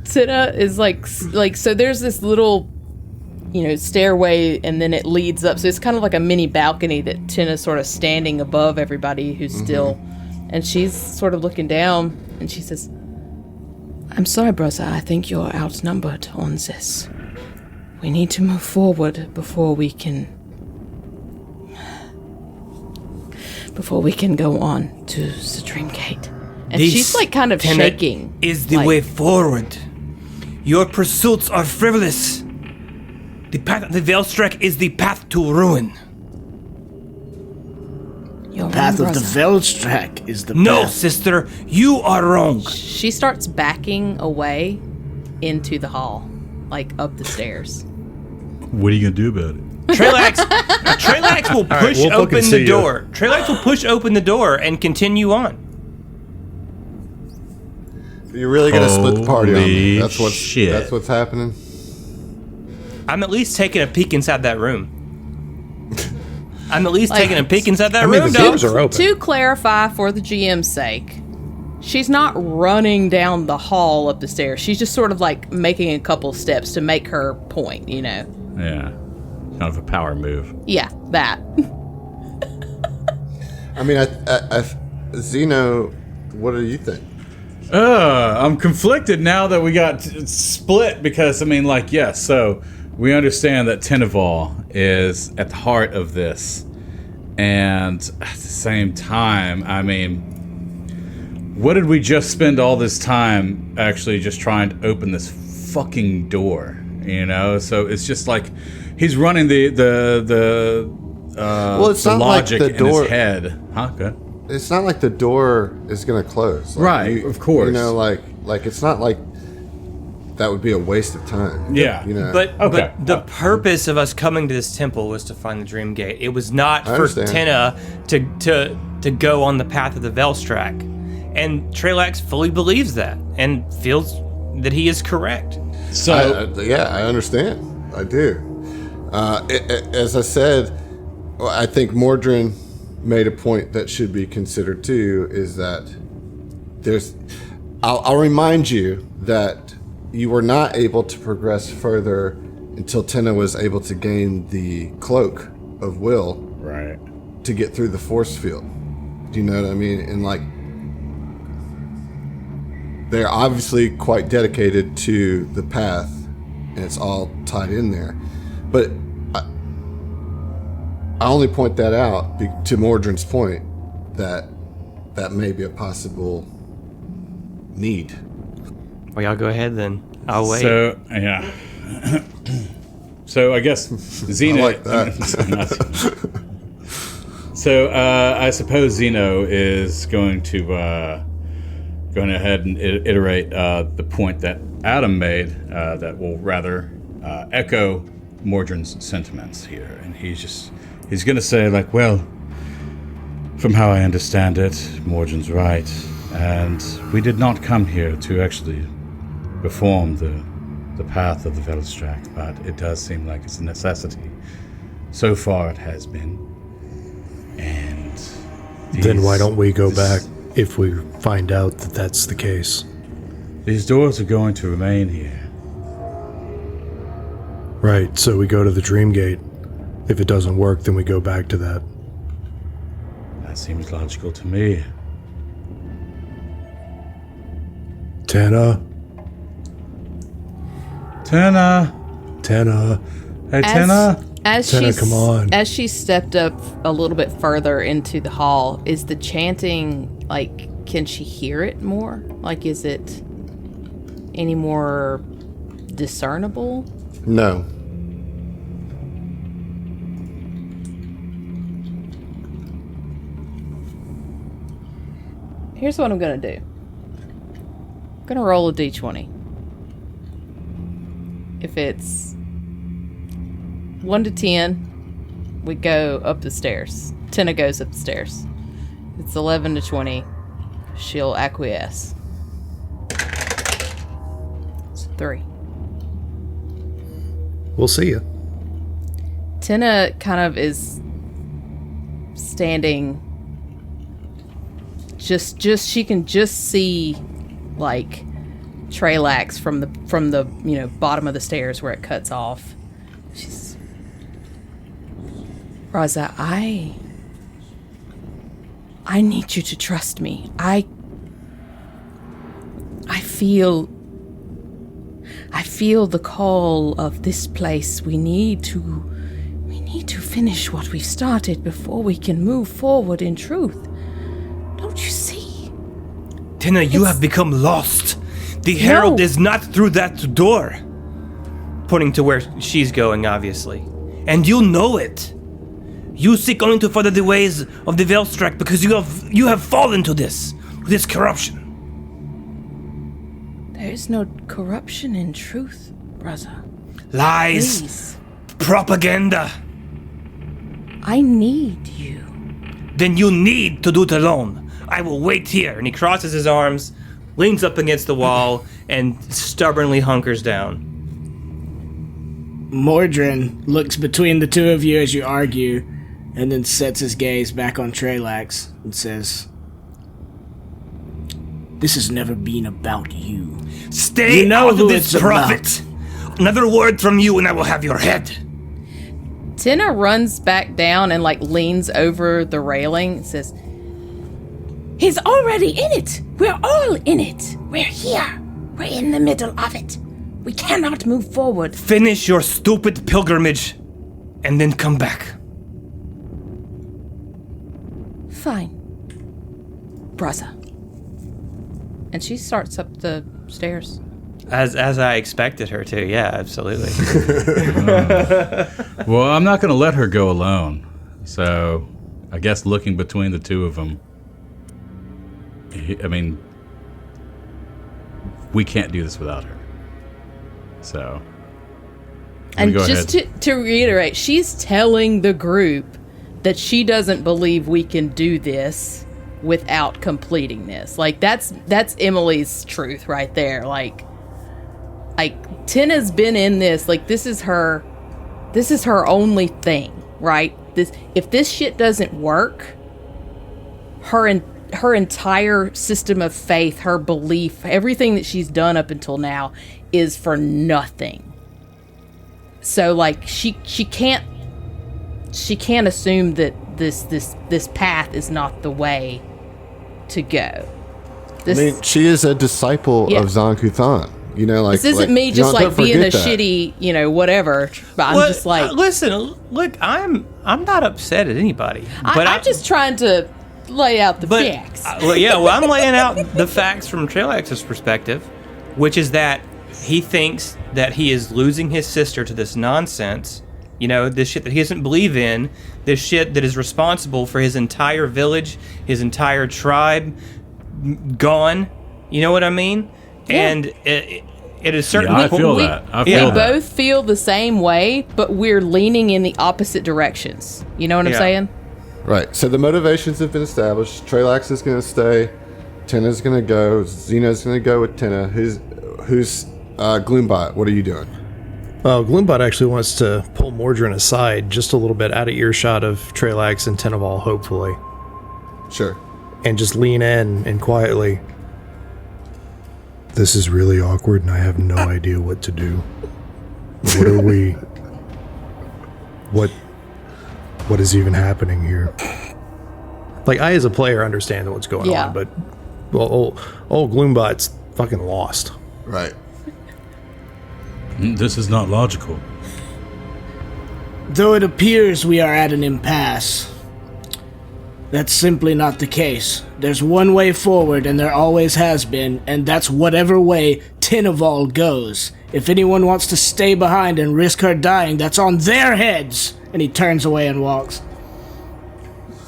D: Tina is like so. There's this little, stairway, and then it leads up. So it's kind of like a mini balcony that Tina's sort of standing above everybody who's still. And she's sort of looking down, and she says, I'm sorry, brother, I think you're outnumbered on this. We need to move forward before we can go on to the Dream Gate. And she's like kind of shaking.
C: Is the way forward. Your pursuits are frivolous. The path of the Veilstrike is the path to ruin.
F: The path of the Veilstrike is the
C: No,
F: path.
C: sister, you are wrong.
D: She starts backing away into the hall, like up the stairs.
E: What are you going to do about it?
C: Trelax will push open the door. Trelax will push open the door and continue on.
A: You're really gonna split the party on me. That's
E: shit.
A: That's what's happening.
C: I'm at least taking a peek inside that room. Taking a peek inside that room,
B: the doors are open.
D: To clarify for the GM's sake, she's not running down the hall up the stairs. She's just sort of like making a couple steps to make her point,
E: Yeah. Kind of a power move.
D: Yeah, that.
A: I mean, Zeno, what do you think?
E: I'm conflicted now that we got split because, so we understand that Teneval is at the heart of this. And at the same time, what did we just spend all this time actually just trying to open this fucking door? So it's just like he's running the
A: it's not
E: logic
A: like the door,
E: in his head. Huh? Good.
A: It's not like the door is going to close.
E: Right, of course.
A: Like, it's not like that would be a waste of time.
E: Yeah.
A: You know?
C: But
E: Okay.
C: the purpose of us coming to this temple was to find the Dream Gate. It was not for
A: understand.
C: Tenna to go on the path of the Velstrak. And Trelax fully believes that and feels that he is correct.
E: So
A: I understand. I do. As I said, I think Mordrin made a point that should be considered too, is that I'll remind you that you were not able to progress further until Tenna was able to gain the cloak of will
E: right.
A: to get through the force field. Do you know what I mean? And like, they're obviously quite dedicated to the path, and it's all tied in there. But I only point that out to Mordrin's point that may be a possible need.
C: Well, y'all go ahead then. I'll wait.
E: So, yeah. So, I guess Xeno...
A: I like that.
E: So, I suppose Xeno is going ahead and iterate the point that Adam made that will rather echo Mordrin's sentiments here. And he's going to say, like, well, from how I understand it, Mordrin's right. And we did not come here to actually perform the path of the Velstrak, but it does seem like it's a necessity. So far it has been. And
B: Then why don't we go back if we find out that that's the case?
E: These doors are going to remain here.
B: Right, so we go to the Dream Gate. If it doesn't work, then we go back to that.
E: That seems logical to me.
B: Tenna.
E: Hey, Tenna.
B: Tenna, come on.
D: As she stepped up a little bit further into the hall, is the chanting, like, can she hear it more? Like, is it any more discernible?
A: No.
D: Here's what I'm gonna do. I'm gonna roll a d20. If it's 1 to 10, we go up the stairs. Tenna goes up the stairs. If it's 11 to 20, she'll acquiesce. It's 3.
B: We'll see you.
D: Tenna kind of is standing. Just she can just see, like, Trelax from the bottom of the stairs where it cuts off. She's Raza, I need you to trust me. I feel the call of this place. We need to finish what we've started before we can move forward in truth. Don't you see?
C: Tenna, you have become lost. The Herald is not through that door. Pointing to where she's going, obviously. And you know it. You seek only to further the ways of the Velstrak because you have fallen to this corruption.
D: There is no corruption in truth, brother.
C: Lies.
D: Please.
C: Propaganda.
D: I need you.
C: Then you need to do it alone. I will wait here. And he crosses his arms, leans up against the wall, and stubbornly hunkers down.
F: Mordrin looks between the two of you as you argue, and then sets his gaze back on Trelax and says, "This has never been about you.
C: Stay out of this, prophet. Another word from you and I will have your head."
D: Tenna runs back down and, like, leans over the railing and says, "He's already in it. We're all in it. We're here. We're in the middle of it. We cannot move forward."
C: Finish your stupid pilgrimage and then come back.
D: Fine. Brother. And she starts up the stairs.
C: As I expected her to, yeah, absolutely.
E: Well, I'm not going to let her go alone. So, I guess looking between the two of them, we can't do this without her. So,
D: and just to reiterate, she's telling the group that she doesn't believe we can do this without completing this. Like, that's Emily's truth right there. Like Tina's been in this. Like, this is her only thing, right? If this shit doesn't work, her entire system of faith, her belief, everything that she's done up until now is for nothing. So, like, she can't assume that this path is not the way to go.
A: She is a disciple of Zan Kuthan. You know, like,
D: this isn't me just like being a shitty, whatever. But I'm just like,
C: listen, look, I'm not upset at anybody. But
D: I'm just trying to lay out the facts.
C: I'm laying out the facts from Trailax's perspective, which is that he thinks that he is losing his sister to this nonsense. You know, this shit that he doesn't believe in, this shit that is responsible for his entire village, his entire tribe gone. You know what I mean? Yeah. And it is certainly.
E: I feel that.
D: We both feel the same way, but we're leaning in the opposite directions. You know what I'm saying?
A: Right. So the motivations have been established. Trailax is going to stay. Tina's going to go. Xeno's going to go with Tina. Who's Gloombot? What are you doing?
B: Well, Gloombot actually wants to pull Mordrin aside just a little bit out of earshot of Trailax and Teneval, hopefully.
A: Sure. And
B: just lean in and quietly. This is really awkward and I have no idea what to do. What are we... What is even happening here? Like, I as a player understand what's going on, but old Gloombot's fucking lost.
A: Right.
E: This is not logical.
F: Though it appears we are at an impasse, that's simply not the case. There's one way forward, and there always has been, and that's whatever way Teneval goes. If anyone wants to stay behind and risk her dying, that's on their heads! And he turns away and walks.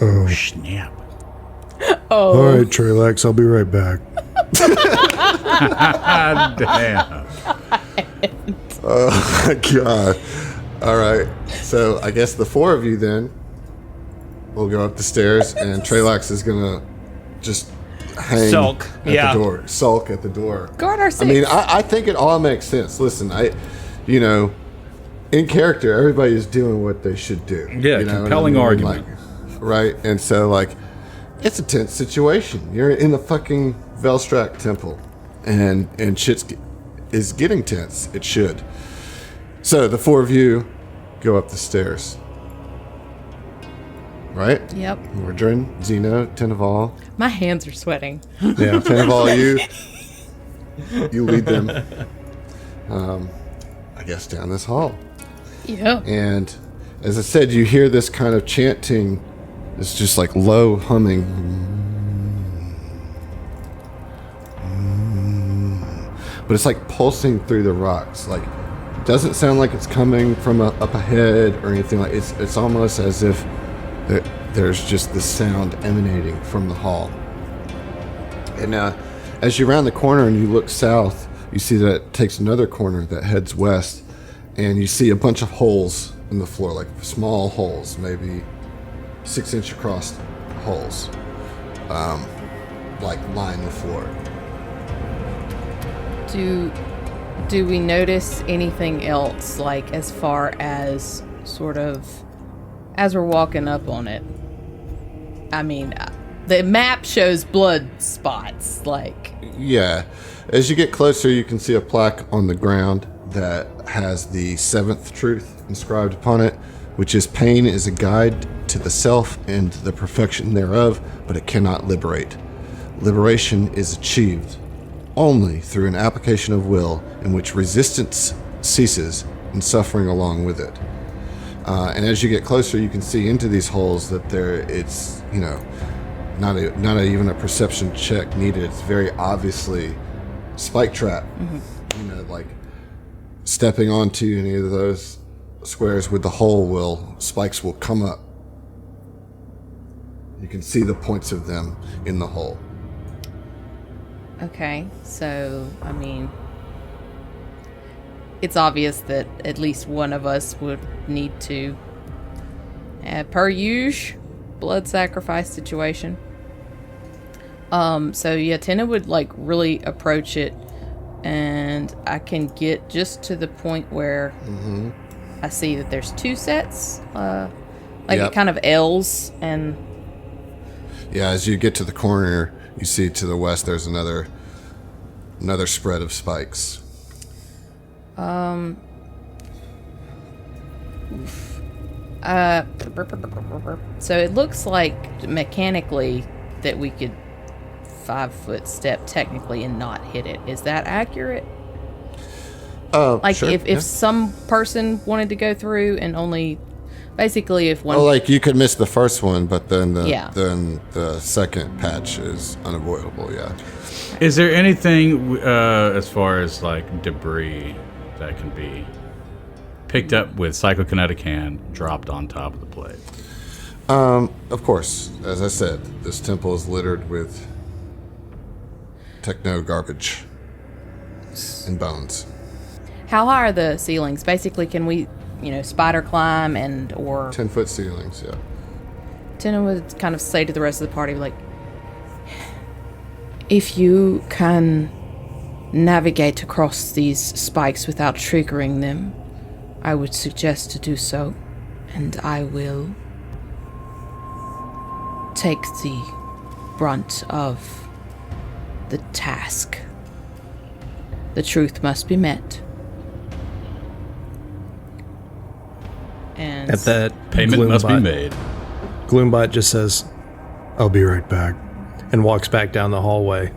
B: Oh,
E: snap.
D: Oh.
B: All right, Trailax, I'll be right back.
E: Damn.
A: Oh, my God. All right. So I guess the four of you then will go up the stairs, and Trailax is going to just hang at the door. Sulk at the door.
D: Guard our six.
A: I mean, I think it all makes sense. Listen, in character, everybody is doing what they should do.
E: Yeah, compelling argument.
A: Right? And so, like, it's a tense situation. You're in the fucking Velstrak temple, and shit's is getting tense. It should. So the four of you go up the stairs. Right?
D: Yep.
A: Mordrin, Xeno, Teneval.
D: My hands are sweating.
A: Yeah, Teneval, you lead them, I guess, down this hall.
D: Yeah.
A: And as I said, you hear this kind of chanting. It's just like low humming. But it's like pulsing through the rocks. Like, it doesn't sound like it's coming from up ahead or anything. Like, it's almost as if there's just this sound emanating from the hall. And as you round the corner and you look south, you see that it takes another corner that heads west, and you see a bunch of holes in the floor, like small holes, maybe 6-inch across holes, like line the floor.
D: Do we notice anything else, like, as far as sort of as we're walking up on it? I mean, the map shows blood spots, like.
A: Yeah. As you get closer, you can see a plaque on the ground that has the 7th truth inscribed upon it, which is pain is a guide to the self and the perfection thereof, but it cannot liberate. Liberation is achieved only through an application of will in which resistance ceases and suffering along with it. And as you get closer, you can see into these holes that it's not even a perception check needed. It's very obviously spike trap. Mm-hmm. Like stepping onto any of those squares with the hole spikes will come up. You can see the points of them in the hole.
D: Okay, so, I mean, it's obvious that at least one of us would need to, per usual, blood sacrifice situation. So yeah, Tina would like really approach it, and I can get just to the point where I see that there's two sets, it kind of L's, and
A: yeah, as you get to the corner, you see to the west there's another spread of spikes.
D: So it looks like mechanically that we could 5-foot step technically and not hit it. Is that accurate? Like
A: sure,
D: if some person wanted to go through and only basically if one
A: like you could miss the first one, but then the second patch is unavoidable. Yeah.
E: Is there anything as far as like debris that can be picked up with psychokinetic hand dropped on top of the plate?
A: Of course, as I said, this temple is littered with techno garbage and bones.
D: How high are the ceilings? Basically, can we, spider climb or
A: 10-foot ceilings? Yeah.
D: Tina would kind of say to the rest of the party, like, if you can navigate across these spikes without triggering them, I would suggest to do so, and I will take the brunt of the task. The truth must be met. And
B: at that,
E: payment must be made.
B: Gloombot just says, "I'll be right back," and walks back down the hallway.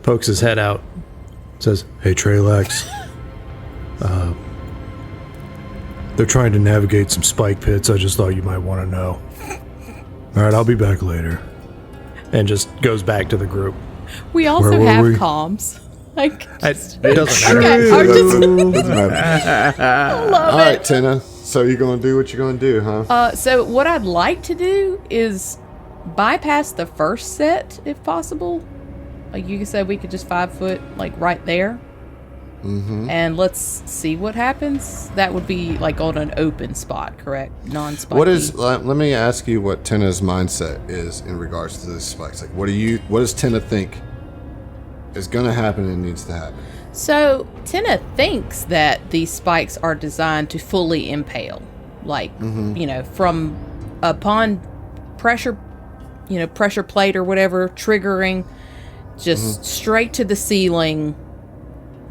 B: Pokes his head out, says, "Hey, Treylax. They're trying to navigate some spike pits. I just thought you might want to know. All right, I'll be back later." And just goes back to the group.
D: We also have comms. Like,
B: it doesn't matter.
A: All right, Tina. So you're going to do what you're going to do, huh?
D: So what I'd like to do is bypass the first set, if possible. Like you said, we could just 5-foot, like right there. And let's see what happens. That would be like on an open spot, correct? Non-spiky.
A: Let me ask you what Tina's mindset is in regards to the spikes. Like, what does Tina think is going to happen and needs to happen?
D: So Tina thinks that these spikes are designed to fully impale, like from upon pressure, pressure plate or whatever triggering, just straight to the ceiling.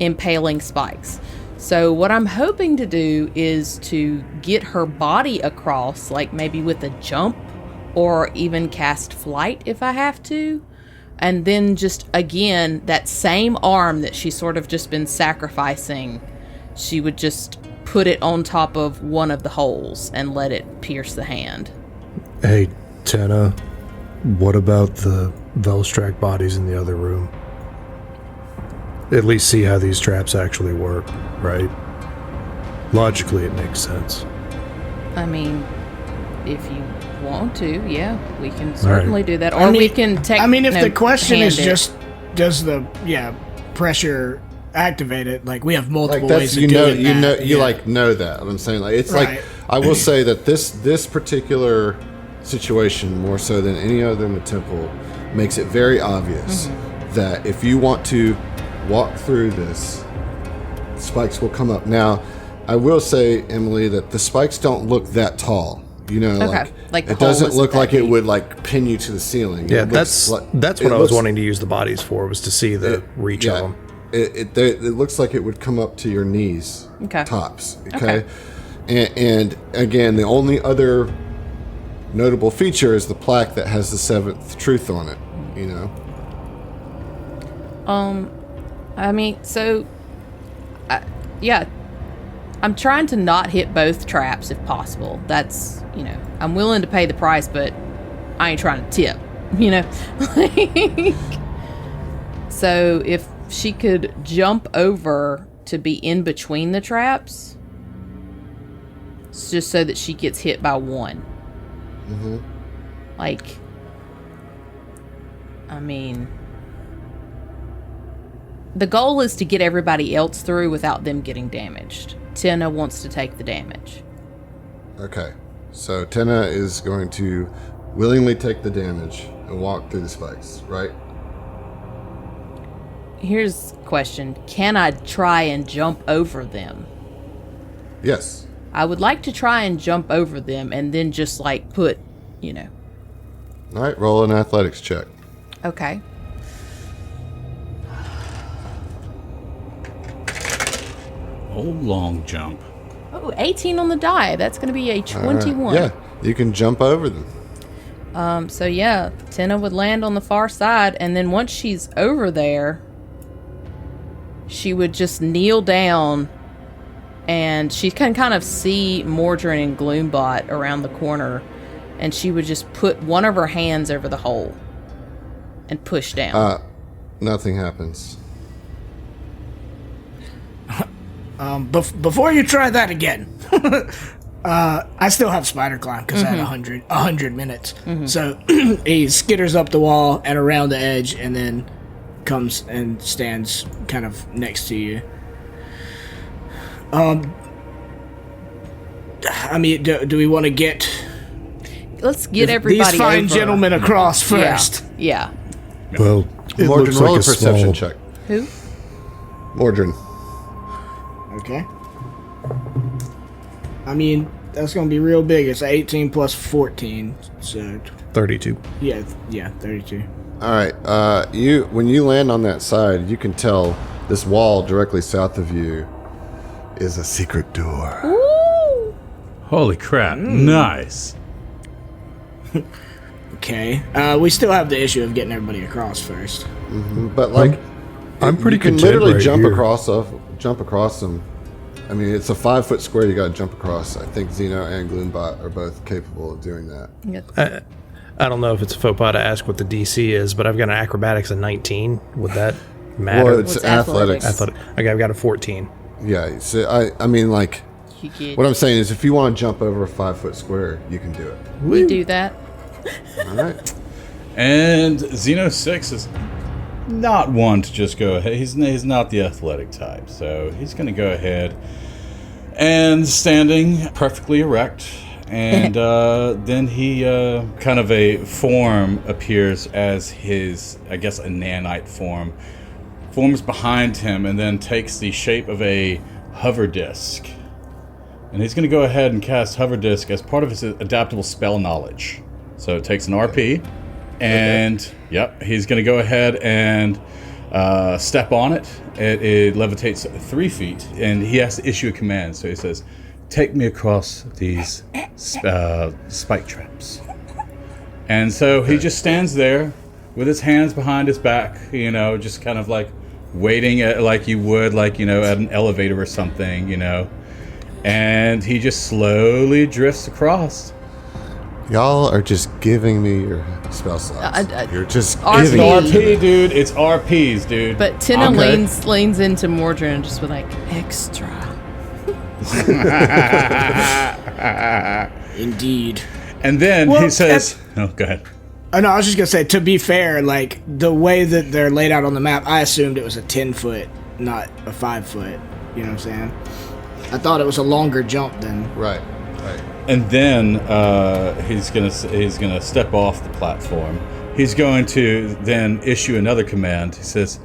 D: Impaling spikes. So what I'm hoping to do is to get her body across, like maybe with a jump or even cast flight if I have to. And then just again, that same arm that she's sort of just been sacrificing, she would just put it on top of one of the holes and let it pierce the hand.
B: Hey, Tina, what about the Velstrak bodies in the other room? At least see how these traps actually work, right? Logically, it makes sense.
D: I mean, if you want to, yeah, we can certainly do that. Or we can take...
F: I mean, if the question is just, does the pressure activate it? Like, we have multiple ways to do it.
A: Know that. What I'm saying, like, it's like, I will say that this particular situation, more so than any other in the temple, makes it very obvious that if you want to walk through this, spikes will come up. Now, I will say, Emily, that the spikes don't look that tall. Like it doesn't look like it would like pin you to the ceiling.
B: Yeah, that's what I was wanting to use the bodies for, was to see the reach of them.
A: It looks like it would come up to your knees, tops. Okay. And again, the only other notable feature is the plaque that has the 7th truth on it.
D: I mean, so, I'm trying to not hit both traps if possible. That's, I'm willing to pay the price, but I ain't trying to tip, So if she could jump over to be in between the traps, just so that she gets hit by one. Like, I mean... the goal is to get everybody else through without them getting damaged. Tenna wants to take the damage.
A: Okay. So Tenna is going to willingly take the damage and walk through the spikes, right?
D: Here's a question. Can I try and jump over them?
A: Yes.
D: I would like to try and jump over them and then just like put,
A: All right, roll an athletics check.
D: Okay.
E: Oh, long jump.
D: Oh, 18 on the die. That's going to be a 21.
A: Yeah, you can jump over them.
D: So yeah, Tenna would land on the far side, and then once she's over there, she would just kneel down, and she can kind of see Mordrin and Gloombot around the corner, and she would just put one of her hands over the hole and push down.
A: Nothing happens.
F: Before you try that again, I still have spider climb because I had 100 minutes. So he skitters up the wall and around the edge, and then comes and stands kind of next to you. I mean, do we want to get?
D: Let's get everybody
F: these fine
D: over.
F: gentlemen across first.
D: Yeah.
B: Well, it
A: Mordrin,
B: looks
A: roll
B: like
A: a perception check.
D: Who?
A: Mordrin.
F: Okay. I mean, that's going to be real big. It's 18 plus 14, so
B: 32.
F: yeah, 32.
A: All right. When you land on that side, you can tell this wall directly south of you is a secret door.
D: Ooh.
E: Holy crap. Nice.
F: Okay. We still have the issue of getting everybody across first.
A: But like,
B: I'm pretty
A: you can
B: content
A: literally
B: right
A: jump
B: here.
A: across them. I mean, it's a 5-foot square you got to jump across. I think Xeno and Gloombot are both capable of doing that.
B: I don't know if it's a faux pas to ask what the DC is, but I've got an acrobatics of 19. Would that matter?
A: Well, it's
D: What's
A: athletics.
B: Athletic. Okay, I've got a 14.
A: Yeah. So I mean, like,
D: You get,
A: what I'm saying is, if you want to jump over a 5-foot square, you can do it.
D: we do that.
A: All right.
E: And Xeno 6 is not one to just go ahead. He's not the athletic type, so he's going to go ahead and standing perfectly erect. And then he kind of a form appears as his, I guess, a nanite form, forms behind him and then takes the shape of a hover disc. And he's going to go ahead and cast hover disc as part of his adaptable spell knowledge. So it takes an RP, and yep, he's going to go ahead and step on it. It levitates 3 feet, and he has to issue a command. So he says, "Take me across these spike traps." And so he just stands there with his hands behind his back, just kind of like waiting at, like you would, like, at an elevator or something, and he just slowly drifts across.
A: Y'all are just giving me your spell slots. You're just
D: RP.
A: giving
E: It's
A: it to
E: RP,
A: me.
E: dude. It's RPs, dude.
D: But Tenna
A: Okay.
D: leans into Mordrin and just be like, extra.
F: Indeed.
E: And then
F: Well,
E: he says, "Oh, go ahead."
F: Oh, no, I was just going to say, to be fair, like, the way that they're laid out on the map, I assumed it was a 10-foot, not a 5-foot. You know what I'm saying? I thought it was a longer jump than...
A: Right.
E: And then he's gonna step off the platform. He's going to then issue another command. He says,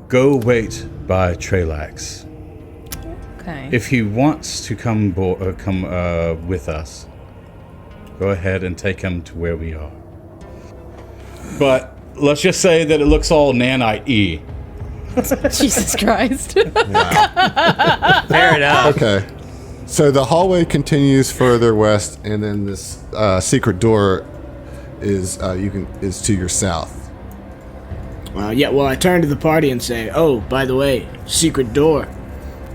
E: "Go wait by Trelax.
D: Okay.
E: If he wants to come with us, go ahead and take him to where we are. But let's just say that it looks all nanite-y.
D: Jesus Christ.
C: Fair enough.
A: Okay. So the hallway continues further west, and then this secret door is to your south.
F: Yeah, well, I turn to the party and say, "Oh, by the way, secret door.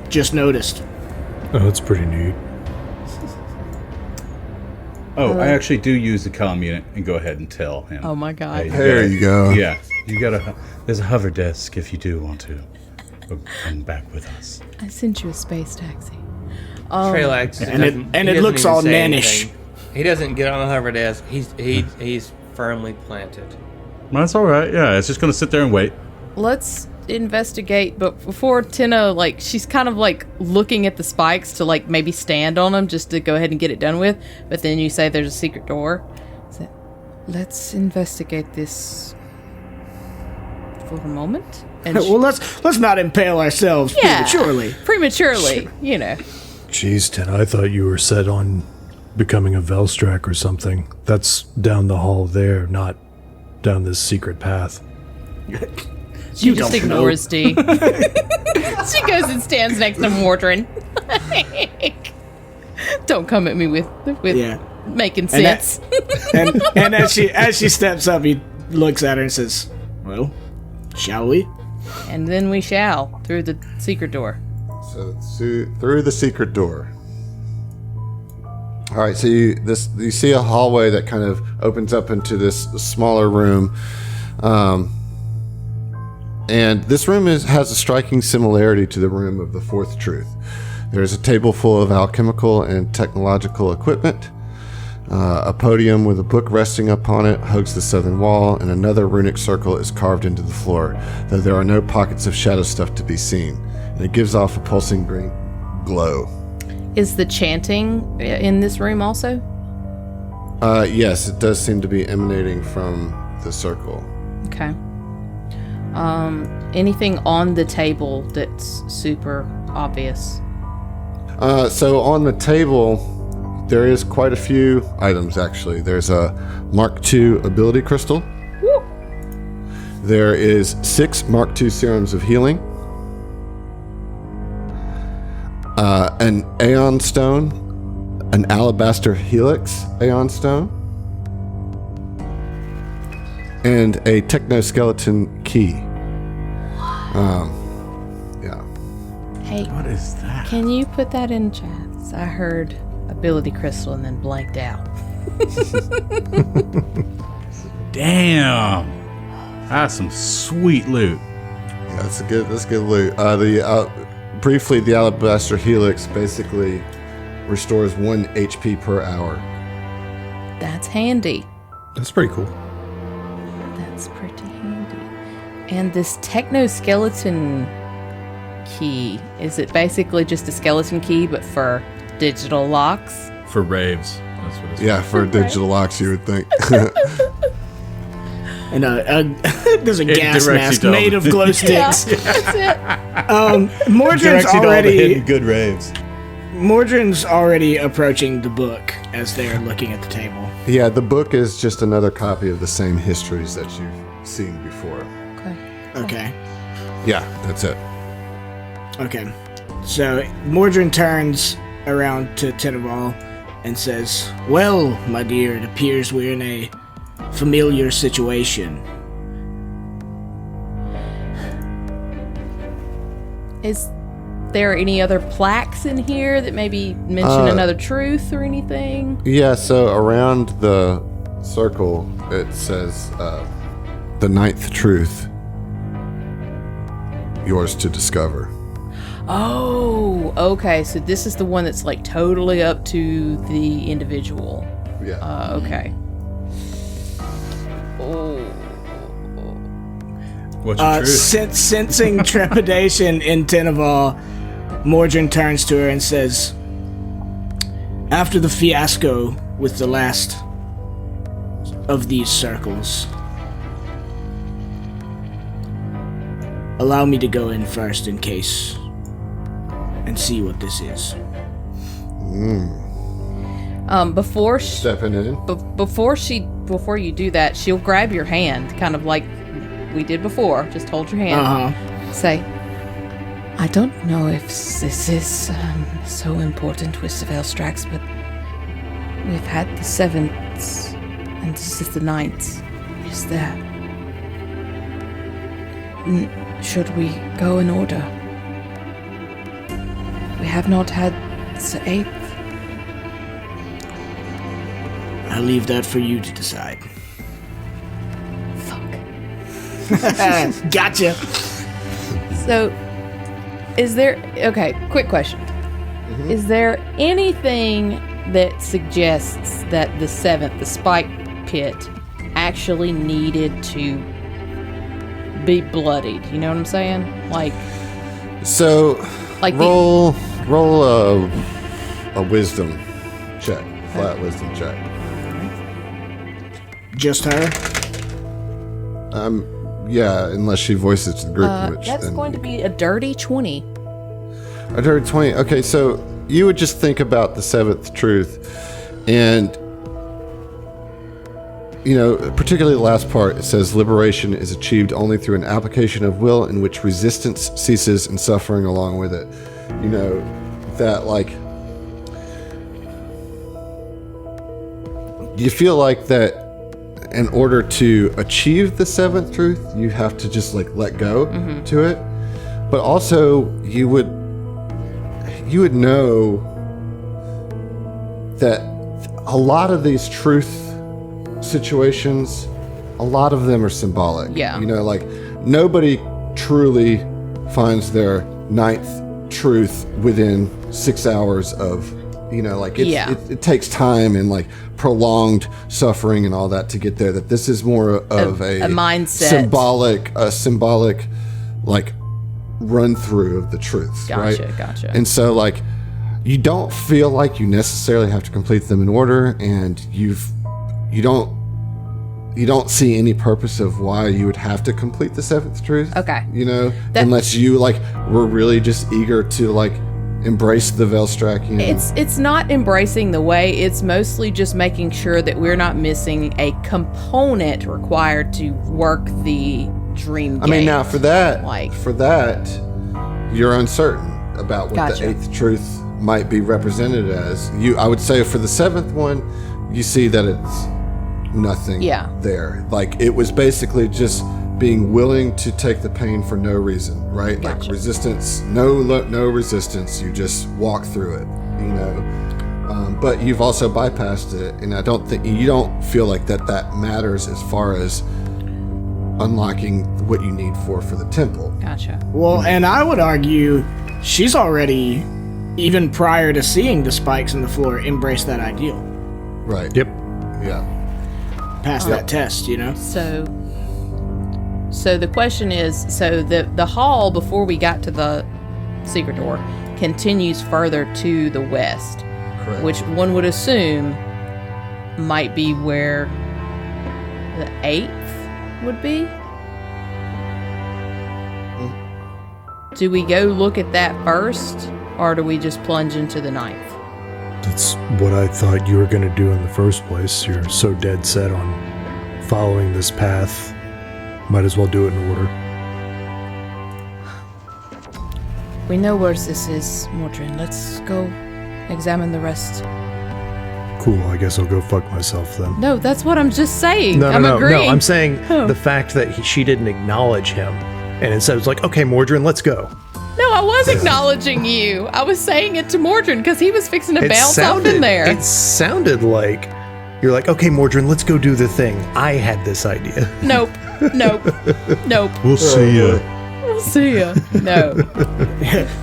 F: Just noticed."
B: Oh, that's pretty neat.
E: Oh, I actually do use the comm unit and go ahead and tell him.
D: Oh my God.
E: Hey,
A: There you go.
E: Yeah, there's a hover desk if you do want to come back with us.
D: I sent you a space taxi.
C: Trelax
F: And it-
C: doesn't-
F: and
C: he
F: it
C: doesn't
F: looks
C: even
F: all
C: say
F: nannish.
C: anything. He doesn't get on the hover desk. He's firmly planted.
E: That's all right. Yeah, it's just gonna sit there and wait.
D: Let's investigate, but before Tina, like, she's kind of like looking at the spikes to like maybe stand on them just to go ahead and get it done with. But then you say there's a secret door. So, let's investigate this for a moment. And
F: well, let's not impale ourselves prematurely.
D: You know.
B: Jeez, Tina, I thought you were set on becoming a Velstrak or something. That's down the hall there, not down this secret path.
D: She just ignores D. She goes and stands next to Mordrin. Don't come at me with making sense.
F: And as she steps up, he looks at her and says, "Well, shall we?"
D: And then we shall through the secret door.
A: So through the secret door. All right, so you see a hallway that kind of opens up into this smaller room, and this room has a striking similarity to the room of the Fourth Truth. There's a table full of alchemical and technological equipment. A podium with a book resting upon it hugs the southern wall, and another runic circle is carved into the floor, though there are no pockets of shadow stuff to be seen, and it gives off a pulsing green glow.
D: Is the chanting in this room also?
A: Yes, it does seem to be emanating from the circle.
D: Okay. Anything on the table that's super obvious?
A: So on the table, there is quite a few items, actually. There's a Mark II ability crystal.
D: Woo.
A: There is 6 Mark II serums of healing. An Aeon Stone, an Alabaster Helix Aeon Stone, and a Technoskeleton Key. Yeah.
D: Hey,
E: What is that?
D: can you put that in chat? I heard ability crystal and then blanked out.
E: Damn. That's some sweet loot.
A: Yeah, that's good loot. Briefly, the Alabaster Helix basically restores 1 HP per hour.
D: That's handy.
B: That's pretty cool.
D: That's pretty handy. And this Technoskeleton Key, is it basically just a skeleton key but for digital locks?
E: For raves. That's what it's
A: Yeah, for digital locks, you would think.
F: And there's a gas
E: directs
F: mask
E: you to
F: made of glow sticks.
D: That's it.
F: Mordrin's already
E: good raves.
F: Mordrin's already approaching the book as they're looking at the table.
A: Yeah, the book is just another copy of the same histories that you've seen before.
F: Okay.
A: Yeah, that's it.
F: Okay. So Mordrin turns around to Tinaval and says, "Well, my dear, it appears we're in a familiar situation."
D: Is there any other plaques in here that maybe mention another truth or anything?
A: Yeah, so around the circle, it says, the 9th truth, yours to discover.
D: Oh, okay. So this is the one that's like totally up to the individual.
A: Yeah.
D: Okay. Oh.
E: What's your truth?
F: Sensing trepidation in Tinaval, Mordrin turns to her and says, "After the fiasco with the last of these circles, allow me to go in first in case and see what this is."
D: Before
A: Stepping in.
D: before you do that, she'll grab your hand, kind of like we did before. Just hold your hand. Say, "I don't know if this is so important with the Velstraks, but we've had the 7th, and this is the 9th. Is there? Should we go in order? We have not had the 8th.
F: I'll leave that for you to decide.
D: Fuck.
F: Gotcha.
D: So, is there... Okay, quick question. Is there anything that suggests that the 7th, the spike pit, actually needed to be bloodied. You know what I'm saying?
A: So,
D: Like
A: roll a wisdom check, flat wisdom check.
F: Just her?
A: Yeah, unless she voices to the group.
D: that's going to be a dirty 20.
A: A dirty 20. Okay, so you would just think about the seventh truth, and particularly the last part. It says liberation is achieved only through an application of will in which resistance ceases and suffering along with it. That you feel like that in order to achieve the seventh truth, you have to just let go to it. But also you would know that a lot of these truth situations, a lot of them are symbolic.
D: Yeah.
A: Nobody truly finds their ninth truth within 6 hours of, it takes time and prolonged suffering and all that to get there. That this is more of a
D: mindset,
A: symbolic run through of the truth.
D: Gotcha,
A: right?
D: Gotcha.
A: And so you don't feel like you necessarily have to complete them in order, and you don't see any purpose of why you would have to complete the seventh truth.
D: Okay.
A: Unless you were really just eager to embrace the Velstrakian.
D: It's not embracing the way, it's mostly just making sure that we're not missing a component required to work the dream game.
A: I mean, now for that, you're uncertain about what
D: Gotcha.
A: the eighth truth might be represented as. I would say for the seventh one, you see that it's nothing there. It was basically just being willing to take the pain for no reason, right?
D: Gotcha.
A: Resistance, no resistance. You just walk through it, but you've also bypassed it, and I don't think you don't feel like that matters as far as unlocking what you need for the temple.
D: Gotcha.
F: Well, and I would argue she's already, even prior to seeing the spikes in the floor, embraced that ideal.
A: Right.
B: Yep.
A: Yeah.
F: Past that test,
D: So the question is, the hall before we got to the secret door continues further to the west.
A: Correct.
D: Which one would assume might be where the 8th would be. Do we go look at that first, or do we just plunge into the 9th?
B: That's what I thought you were going to do in the first place. You're so dead set on following this path. Might as well do it in order.
D: We know where this is, Mordrin. Let's go examine the rest.
B: Cool, I guess I'll go fuck myself then.
D: No, that's what I'm just saying.
B: No,
D: I'm agreeing.
B: I'm saying the fact that she didn't acknowledge him, and instead was like, okay, Mordrin, let's go.
D: No, I was acknowledging you. I was saying it to Mordrin because he was fixing to bounce off in there.
B: It sounded like you're like, okay, Mordrin, let's go do the thing. I had this idea.
D: Nope.
B: We'll see ya.
D: We'll see ya. No.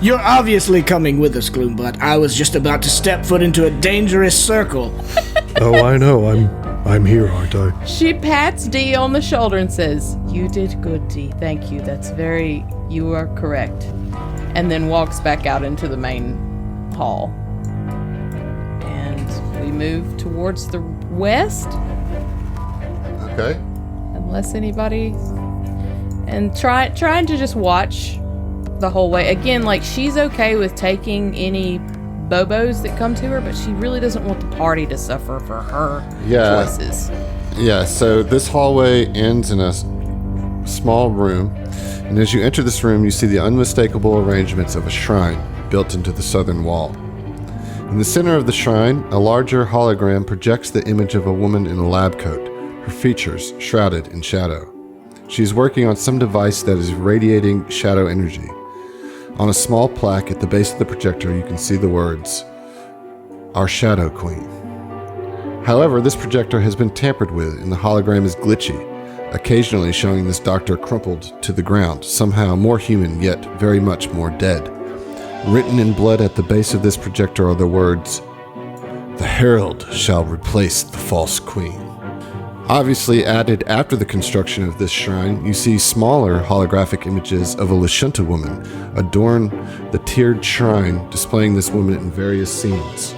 F: You're obviously coming with us, Gloombutt. I was just about to step foot into a dangerous circle.
B: Oh, I know. I'm here, aren't I?
D: She pats Dee on the shoulder and says, "You did good, Dee. Thank you. You are correct." And then walks back out into the main hall. And we move towards the west.
A: Okay.
D: Unless anybody... And trying to just watch the whole way. Again, she's okay with taking any bobos that come to her, but she really doesn't want the party to suffer for her choices.
A: Yeah, so this hallway ends in a small room, and as you enter this room, you see the unmistakable arrangements of a shrine built into the southern wall. In the center of the shrine, a larger hologram projects the image of a woman in a lab coat, her features shrouded in shadow. She's working on some device that is radiating shadow energy. On a small plaque at the base of the projector, you can see the words, "Our Shadow Queen." However, this projector has been tampered with, and the hologram is glitchy, occasionally showing this doctor crumpled to the ground, somehow more human yet very much more dead. Written in blood at the base of this projector are the words, "The Herald shall replace the false queen." Obviously added after the construction of this shrine, you see smaller holographic images of a Lashunta woman adorn the tiered shrine, displaying this woman in various scenes.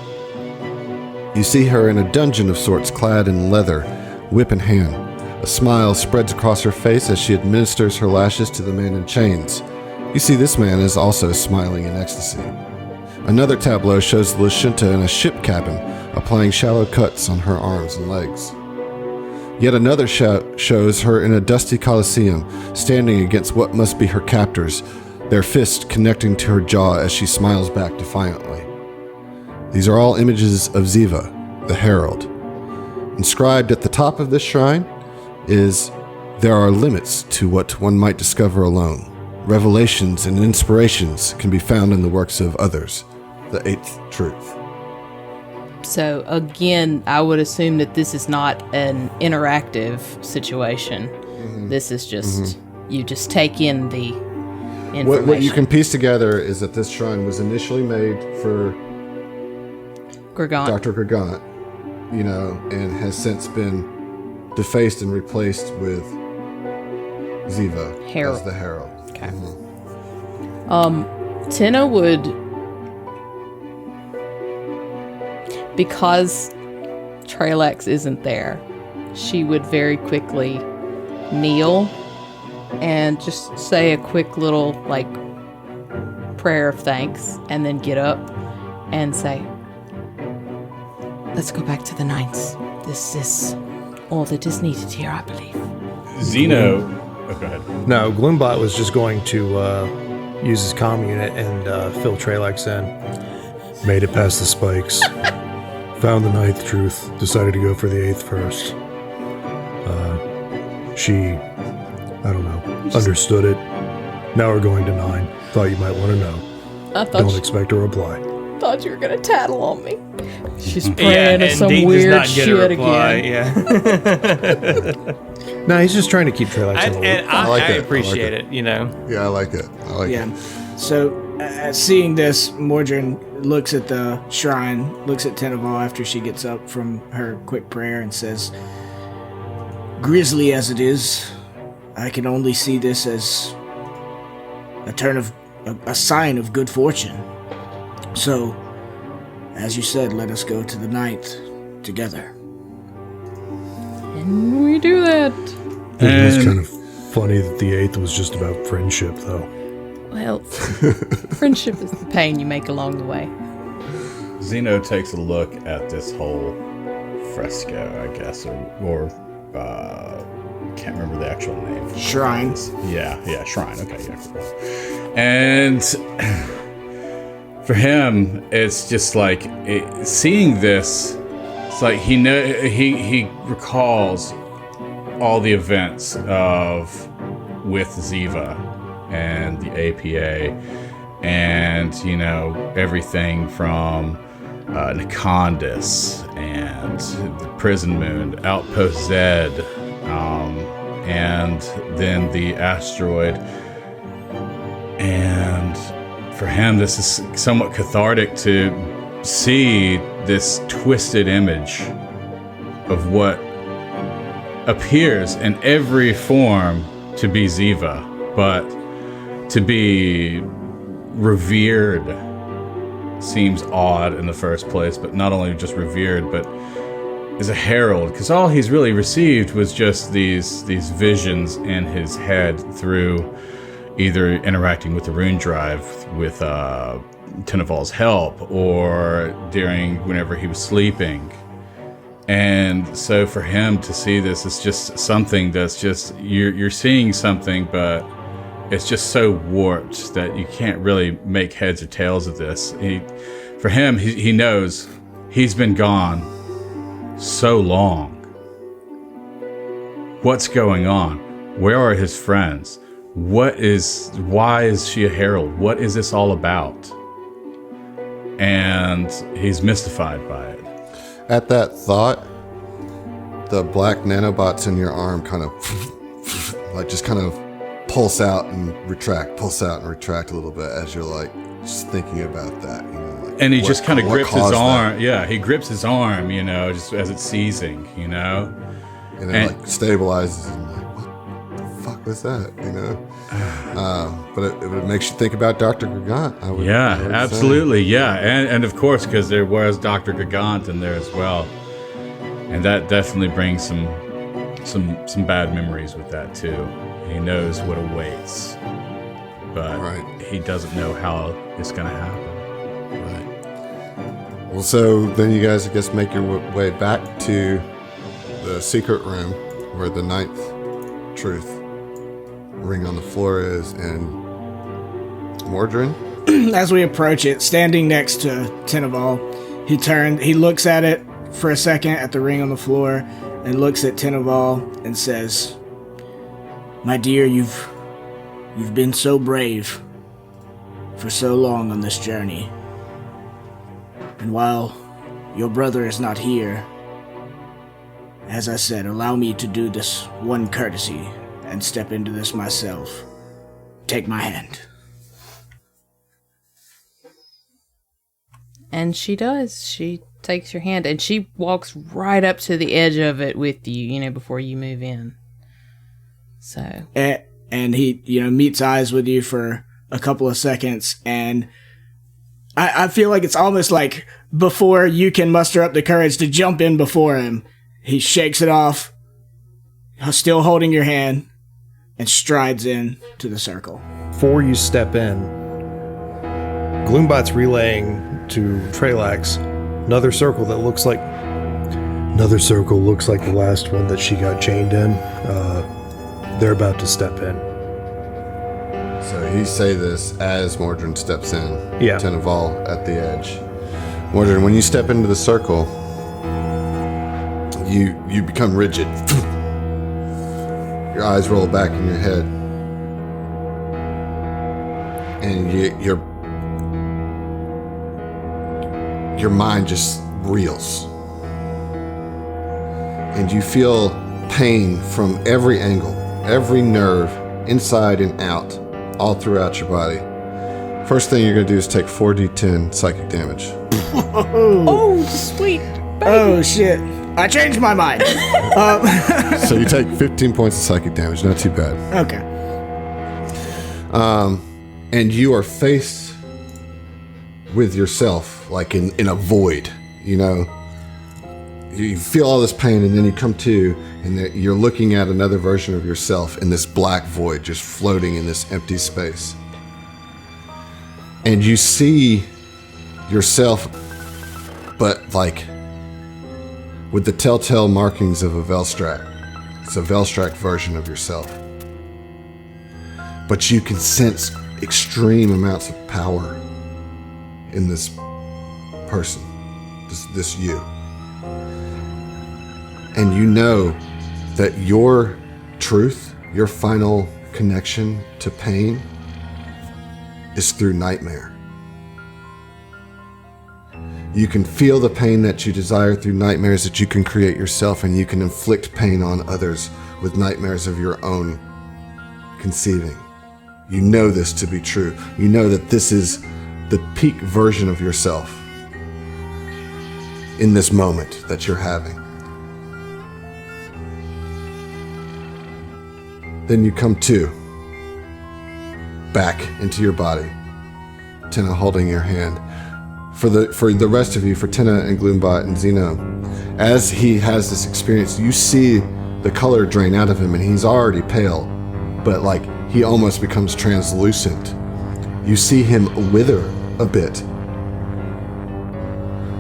A: You see her in a dungeon of sorts, clad in leather, whip in hand. A smile spreads across her face as she administers her lashes to the man in chains. You see this man is also smiling in ecstasy. Another tableau shows the Lashunta in a ship cabin, applying shallow cuts on her arms and legs. Yet another shows her in a dusty coliseum, standing against what must be her captors, their fists connecting to her jaw as she smiles back defiantly. These are all images of Ziva, the Herald. Inscribed at the top of this shrine is, "There are limits to what one might discover alone. Revelations and inspirations can be found in the works of others. The eighth truth."
D: So again, I would assume that this is not an interactive situation. This is just you just take in the information.
A: What you can piece together is that this shrine was initially made for
D: Gregant.
A: Dr. Gregant, and has since been defaced and replaced with Ziva as the Herald.
D: Okay. Tenna would, because Tralex isn't there, she would very quickly kneel and just say a quick little prayer of thanks, and then get up and say, "Let's go back to the Nines. This is all that is needed here, I believe."
E: Zeno. Oh, go ahead.
B: No, Gloombot was just going to use his comm unit and fill Tralex in. Made it past the spikes. Found the ninth truth. Decided to go for the eighth first. She, I don't know, understood it. Now we're going to 9. Thought you might want to know. Don't expect a reply.
D: Thought you were gonna tattle on me. She's praying to some weird shit again.
C: Yeah.
B: No, he's just trying to keep Tralex in the loop.
C: And I appreciate it.
A: Yeah, I like it.
F: Yeah. So, seeing this, Mordrin looks at the shrine, looks at Teneval after she gets up from her quick prayer and says, "Grisly as it is, I can only see this as a sign of good fortune. So, as you said, let us go to the ninth together."
D: And we do that.
B: It was kind of funny that the eighth was just about friendship, though.
D: Well, friendship is the pain you make along the way.
E: Zeno takes a look at this whole fresco, I guess, or can't remember the actual name.
F: Shrine.
E: Yeah, shrine. Okay, yeah, cool. And for him, it's just like seeing this. It's like he recalls all the events with Ziva and the APA, and everything from Nikondas and the Prison Moon, Outpost Zed, and then the asteroid. And for him, this is somewhat cathartic to see this twisted image of what appears in every form to be Ziva, but to be revered seems odd in the first place, but not only just revered, but as a herald, because all he's really received was just these visions in his head through either interacting with the rune drive with Teneval's help, or whenever he was sleeping. And so for him to see this, it's just something that's just you're seeing something, but it's just so warped that you can't really make heads or tails of this. For him, he knows he's been gone so long. What's going on? Where are his friends? Why is she a herald? What is this all about? And he's mystified by it.
A: At that thought, the black nanobots in your arm kind of pulse out and retract a little bit as you're just thinking about that.
E: And he just kind of grips his arm. Yeah, he grips his arm, just as it's seizing,
A: and it like stabilizes. And like, what the fuck was that? You know. But it makes you think about Dr. Gigant. I would
E: absolutely, yeah, and of course, because there was Dr. Gigant in there as well, and that definitely brings some bad memories with that too. He knows what awaits, but he doesn't know how it's going to happen.
A: Right. Well, so then you guys, I guess, make your way back to the secret room where the 9th truth ring on the floor is, and Mordrin.
F: As we approach it, standing next to Teneval, he looks at it for a second at the ring on the floor, and looks at Teneval and says, "My dear, you've been so brave for so long on this journey. And while your brother is not here, as I said, allow me to do this one courtesy and step into this myself. Take my hand."
D: And she does. She takes your hand, and she walks right up to the edge of it with you, before you move in. So.
F: And he, meets eyes with you for a couple of seconds, and I feel like it's almost like before you can muster up the courage to jump in before him, he shakes it off, still holding your hand, and strides in to the circle.
B: Before you step in, Gloombot's relaying to Trelax another circle looks like the last one that she got chained in. They're about to step in.
A: So he say this as Mordrin steps in.
B: Yeah.
A: Teneval at the edge. Mordrin, when you step into the circle, you become rigid. Your eyes roll back in your head, and your mind just reels, and you feel pain from every angle, every nerve, inside and out, all throughout your body. First thing you're going to do is take 4d10 psychic damage.
D: Oh, sweet baby.
F: Oh, shit. I changed my mind.
A: So you take 15 points of psychic damage. Not too bad.
F: Okay.
A: And you are faced with yourself, like in a void, You feel all this pain, and then you come to, and you're looking at another version of yourself in this black void, just floating in this empty space. And you see yourself, but like with the telltale markings of a Velstrak. It's a Velstrak version of yourself. But you can sense extreme amounts of power in this person, this you. And you know that your truth, your final connection to pain, is through nightmare. You can feel the pain that you desire through nightmares that you can create yourself, and you can inflict pain on others with nightmares of your own conceiving. You know this to be true. You know that this is the peak version of yourself in this moment that you're having. Then you come to, back into your body, Tenna holding your hand. For the rest of you, for Tenna and Gloombot and Zeno, as he has this experience, you see the color drain out of him, and he's already pale, but like he almost becomes translucent. You see him wither a bit.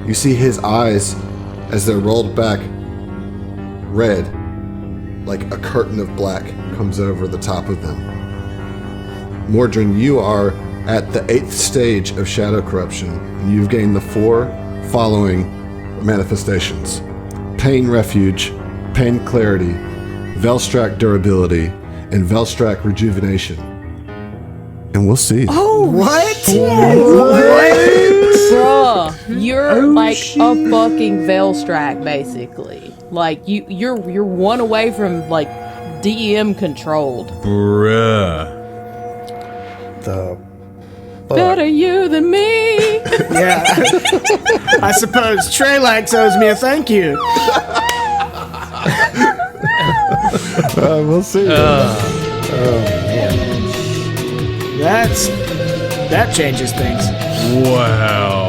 A: You see his eyes, as they're rolled back, red, like a curtain of black comes over the top of them. Mordrin, you are at the 8th stage of shadow corruption, and you've gained the 4 following manifestations: Pain Refuge, Pain Clarity, Velstrak Durability, and Velstrak Rejuvenation. And we'll see.
F: Oh, what?
D: Bruh, you're like a fucking Velstrak, basically. Like you're one away from like DEM controlled.
E: Bruh.
D: Better you than me.
F: Yeah. I suppose Trelax owes me a thank you.
A: We'll see.
B: Man.
F: That changes things.
E: Wow.